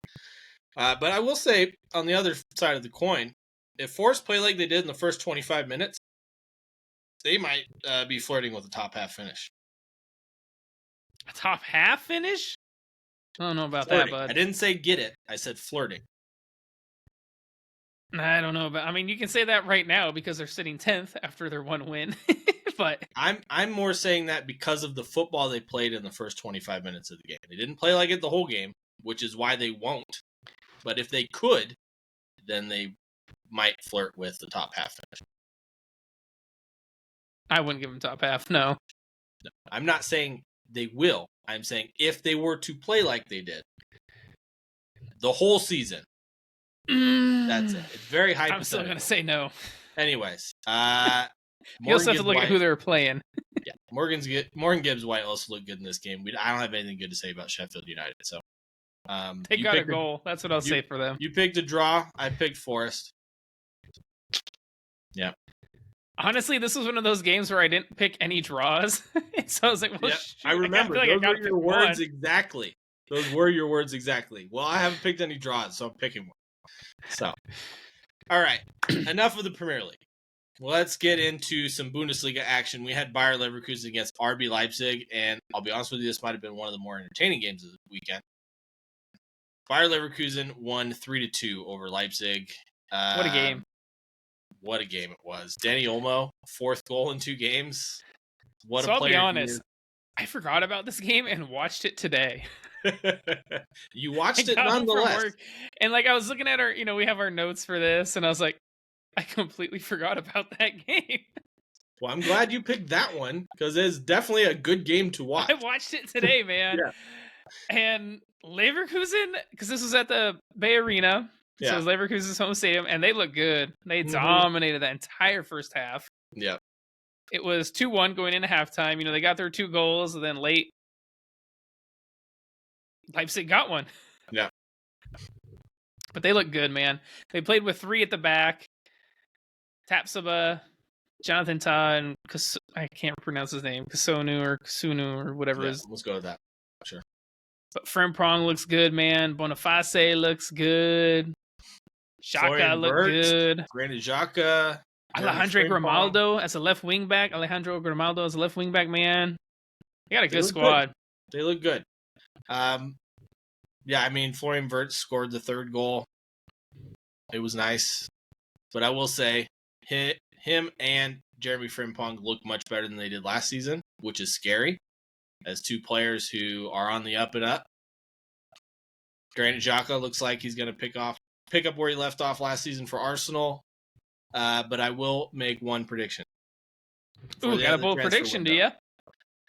Speaker 1: But I will say, on the other side of the coin, if Forest play like they did in the first 25 minutes, they might be flirting with a top half finish.
Speaker 2: A top half finish? I don't know about
Speaker 1: flirting.
Speaker 2: that, bud.
Speaker 1: I didn't say get it. I said flirting.
Speaker 2: I don't know about. I mean, you can say that right now because they're sitting 10th after their one win. But
Speaker 1: I'm more saying that because of the football they played in the first 25 minutes of the game. They didn't play like it the whole game, which is why they won't. But if they could, then they might flirt with the top half finish.
Speaker 2: I wouldn't give them top half. No.
Speaker 1: I'm not saying they will. I'm saying if they were to play like they did the whole season, that's it. It's very hypothetical.
Speaker 2: I'm still going to say no.
Speaker 1: Anyways,
Speaker 2: you also have to look at who they're playing.
Speaker 1: Yeah, Morgan Gibbs White also looked good in this game. I don't have anything good to say about Sheffield United. So
Speaker 2: they got a goal. That's what I'll say for them.
Speaker 1: You picked a draw. I picked Forest. Yeah.
Speaker 2: Honestly, this was one of those games where I didn't pick any draws. So I was like, well, shoot,
Speaker 1: I remember.
Speaker 2: I
Speaker 1: those were your words exactly. Those were your words exactly. Well, I haven't picked any draws, so I'm picking one. So, all right. Enough of the Premier League. Let's get into some Bundesliga action. We had Bayer Leverkusen against RB Leipzig, and I'll be honest with you, this might have been one of the more entertaining games of the weekend. Bayer Leverkusen won 3-2 over Leipzig.
Speaker 2: What a game.
Speaker 1: What a game it was. Danny Olmo, 4th goal in 2 games. What
Speaker 2: so
Speaker 1: a player.
Speaker 2: I'll be honest, I forgot about this game and watched it today.
Speaker 1: You watched it nonetheless.
Speaker 2: And like I was looking at our, we have our notes for this, and I was like, I completely forgot about that game.
Speaker 1: Well, I'm glad you picked that one because it's definitely a good game to watch.
Speaker 2: I watched it today, man. Yeah. And Leverkusen, because this was at the Bay Arena, so it was Leverkusen's home stadium, and they looked good. They dominated the entire first half.
Speaker 1: Yeah.
Speaker 2: It was 2-1 going into halftime. They got their 2 goals, and then late, Leipzig got one.
Speaker 1: Yeah.
Speaker 2: But they look good, man. They played with 3 at the back. Tapsoba, Jonathan Tah, and I can't pronounce his name. Kusunu or whatever it is.
Speaker 1: Let's go with that. Sure.
Speaker 2: But Frimpong looks good, man. Boniface looks good. Xhaka looked good.
Speaker 1: Granit Xhaka.
Speaker 2: Alejandro Grimaldo as a left wing back. Man. They got a good squad.
Speaker 1: They look good. Yeah, I mean, Florian Wirtz scored the 3rd goal. It was nice. But I will say, him and Jeremy Frimpong look much better than they did last season, which is scary, as 2 players who are on the up and up. Granit Xhaka looks like he's going to pick up where he left off last season for Arsenal. But I will make one prediction.
Speaker 2: Ooh, got a bold prediction, do you?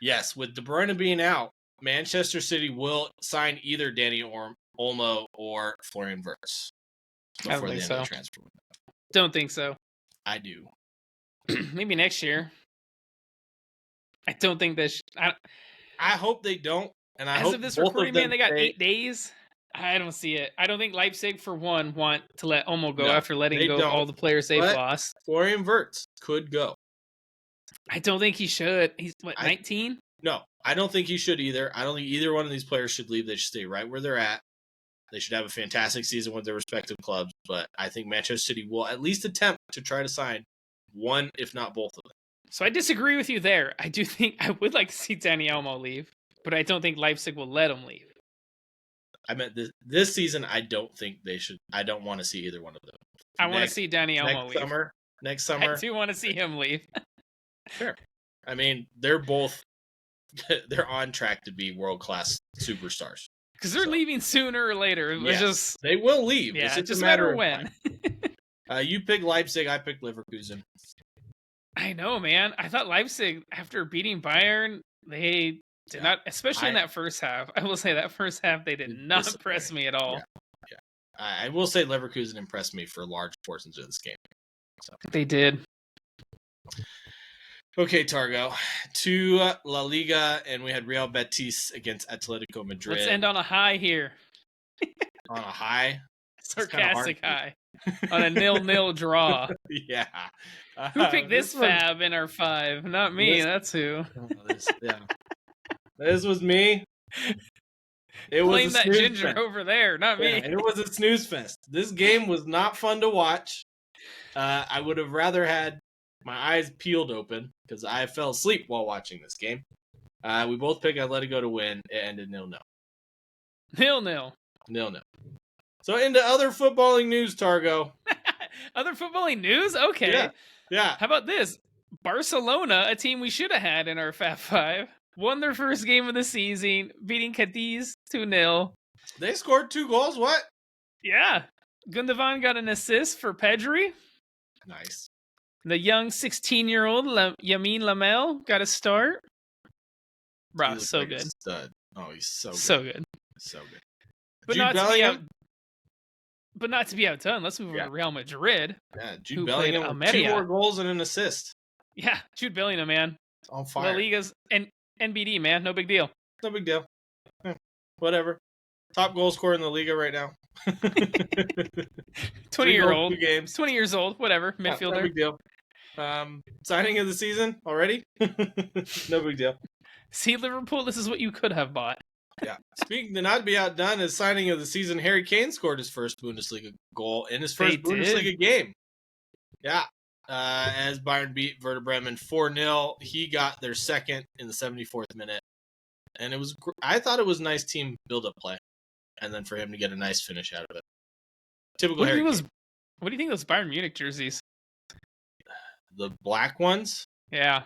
Speaker 1: Yes, with De Bruyne being out, Manchester City will sign either Danny Olmo or Florian Wirtz before the end of the transfer window.
Speaker 2: Don't think so.
Speaker 1: I do.
Speaker 2: Maybe next year. I don't think this.
Speaker 1: I hope they don't. And I
Speaker 2: as
Speaker 1: hope
Speaker 2: of this
Speaker 1: both
Speaker 2: recording,
Speaker 1: of them
Speaker 2: man, they got 8 days. I don't see it. I don't think Leipzig, for one, want to let Olmo go after letting go all the players they've lost.
Speaker 1: Florian Wirtz could go.
Speaker 2: I don't think he should. He's, 19?
Speaker 1: No, I don't think he should either. I don't think either one of these players should leave. They should stay right where they're at. They should have a fantastic season with their respective clubs. But I think Manchester City will at least attempt to try to sign one, if not both of them.
Speaker 2: So I disagree with you there. I do think I would like to see Danny Olmo leave, but I don't think Leipzig will let him leave.
Speaker 1: I meant this season, I don't think they should. I don't want to see either one of them.
Speaker 2: I want to see Danny Olmo leave.
Speaker 1: Next summer.
Speaker 2: I do want to see him leave.
Speaker 1: Sure. I mean, they're both they're on track to be world-class superstars.
Speaker 2: Because they're leaving sooner or later. It was just
Speaker 1: they will leave.
Speaker 2: Yeah,
Speaker 1: It's
Speaker 2: just
Speaker 1: a
Speaker 2: a matter
Speaker 1: matter
Speaker 2: of
Speaker 1: of
Speaker 2: when.
Speaker 1: you pick Leipzig, I pick Leverkusen.
Speaker 2: I know, man. I thought Leipzig, after beating Bayern, they did not, especially in that first half. I will say that first half, they did not impress me at all.
Speaker 1: Yeah. I will say Leverkusen impressed me for large portions of this game. So.
Speaker 2: They did.
Speaker 1: Okay, Targo. To La Liga, and we had Real Betis against Atletico Madrid.
Speaker 2: Let's end on a high here.
Speaker 1: On a high?
Speaker 2: Sarcastic high. On a 0-0 draw.
Speaker 1: Yeah.
Speaker 2: Who picked this fab in our 5? Not me. That's who.
Speaker 1: This was me. It
Speaker 2: Blame
Speaker 1: was
Speaker 2: that ginger fest over there, not me.
Speaker 1: It was a snooze fest. This game was not fun to watch. I would have rather had my eyes peeled open because I fell asleep while watching this game. We both picked Atletico to win. It ended 0-0.
Speaker 2: 0-0.
Speaker 1: 0-0. So into other footballing news, Targo.
Speaker 2: Other footballing news? Okay.
Speaker 1: Yeah.
Speaker 2: How about this? Barcelona, a team we should have had in our Fab 5, won their first game of the season, beating Cadiz 2-0.
Speaker 1: They scored 2 goals? What?
Speaker 2: Yeah. Gundogan got an assist for Pedri.
Speaker 1: Nice.
Speaker 2: The young 16-year-old Yamin Lamel got a start. Bro, so like good.
Speaker 1: Stud. Oh, he's so good.
Speaker 2: So good.
Speaker 1: So good.
Speaker 2: But not to be outdone. Let's move over to Real Madrid.
Speaker 1: Yeah, Jude Bellingham with 2 more goals and an assist.
Speaker 2: Yeah, Jude Bellingham, man.
Speaker 1: On fire.
Speaker 2: La Liga's NBD, man. No big deal.
Speaker 1: No big deal. Whatever. Top goal scorer in the Liga right now.
Speaker 2: 20-year-old. 20 years old. Whatever. Midfielder.
Speaker 1: No big deal. Signing of the season already? No big deal.
Speaker 2: See, Liverpool, this is what you could have bought.
Speaker 1: Yeah. Speaking to not to be outdone, as signing of the season, Harry Kane scored his first Bundesliga goal in his first Bundesliga game. Yeah. As Bayern beat Werder Bremen 4-0, he got their second in the 74th minute. And I thought it was nice team build-up play. And then for him to get a nice finish out of it. Typical Harry Kane.
Speaker 2: What do you think of those Bayern Munich jerseys?
Speaker 1: The black ones?
Speaker 2: Yeah.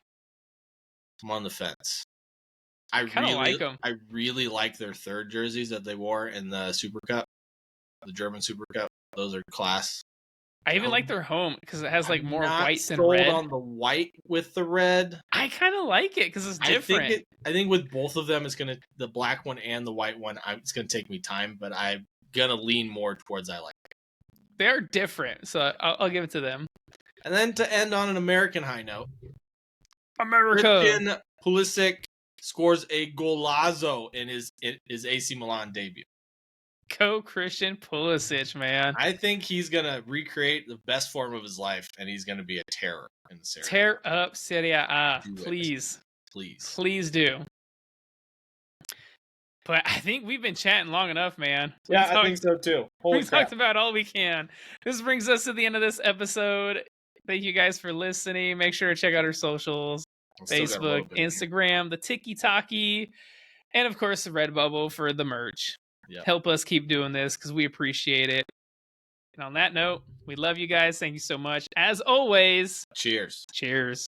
Speaker 1: I'm on the fence. I
Speaker 2: kind of like them.
Speaker 1: I really like their third jerseys that they wore in the Super Cup, the German Super Cup. Those are class.
Speaker 2: I even like their home because it has like more white than
Speaker 1: red.
Speaker 2: red.
Speaker 1: On the white with the red.
Speaker 2: I kind of like it because it's different.
Speaker 1: I think with both of them, the black one and the white one, it's gonna take me time, but I'm gonna lean more towards I like it.
Speaker 2: They're different, so I'll give it to them.
Speaker 1: And then to end on an American high note,
Speaker 2: America.
Speaker 1: Christian Pulisic scores a golazo in his AC Milan debut.
Speaker 2: Go Christian Pulisic, man.
Speaker 1: I think he's going to recreate the best form of his life, and he's going to be a terror in the Serie A.
Speaker 2: Tear up Serie A. Please. Please do. But I think we've been chatting long enough, man.
Speaker 1: I think so too.
Speaker 2: We talked about all we can. This brings us to the end of this episode. Thank you guys for listening. Make sure to check out our socials. Facebook, Instagram, the Tiki-Taki, and of course the Redbubble for the merch. Yep. Help us keep doing this because we appreciate it. And on that note, we love you guys. Thank you so much. As always,
Speaker 1: cheers.
Speaker 2: Cheers.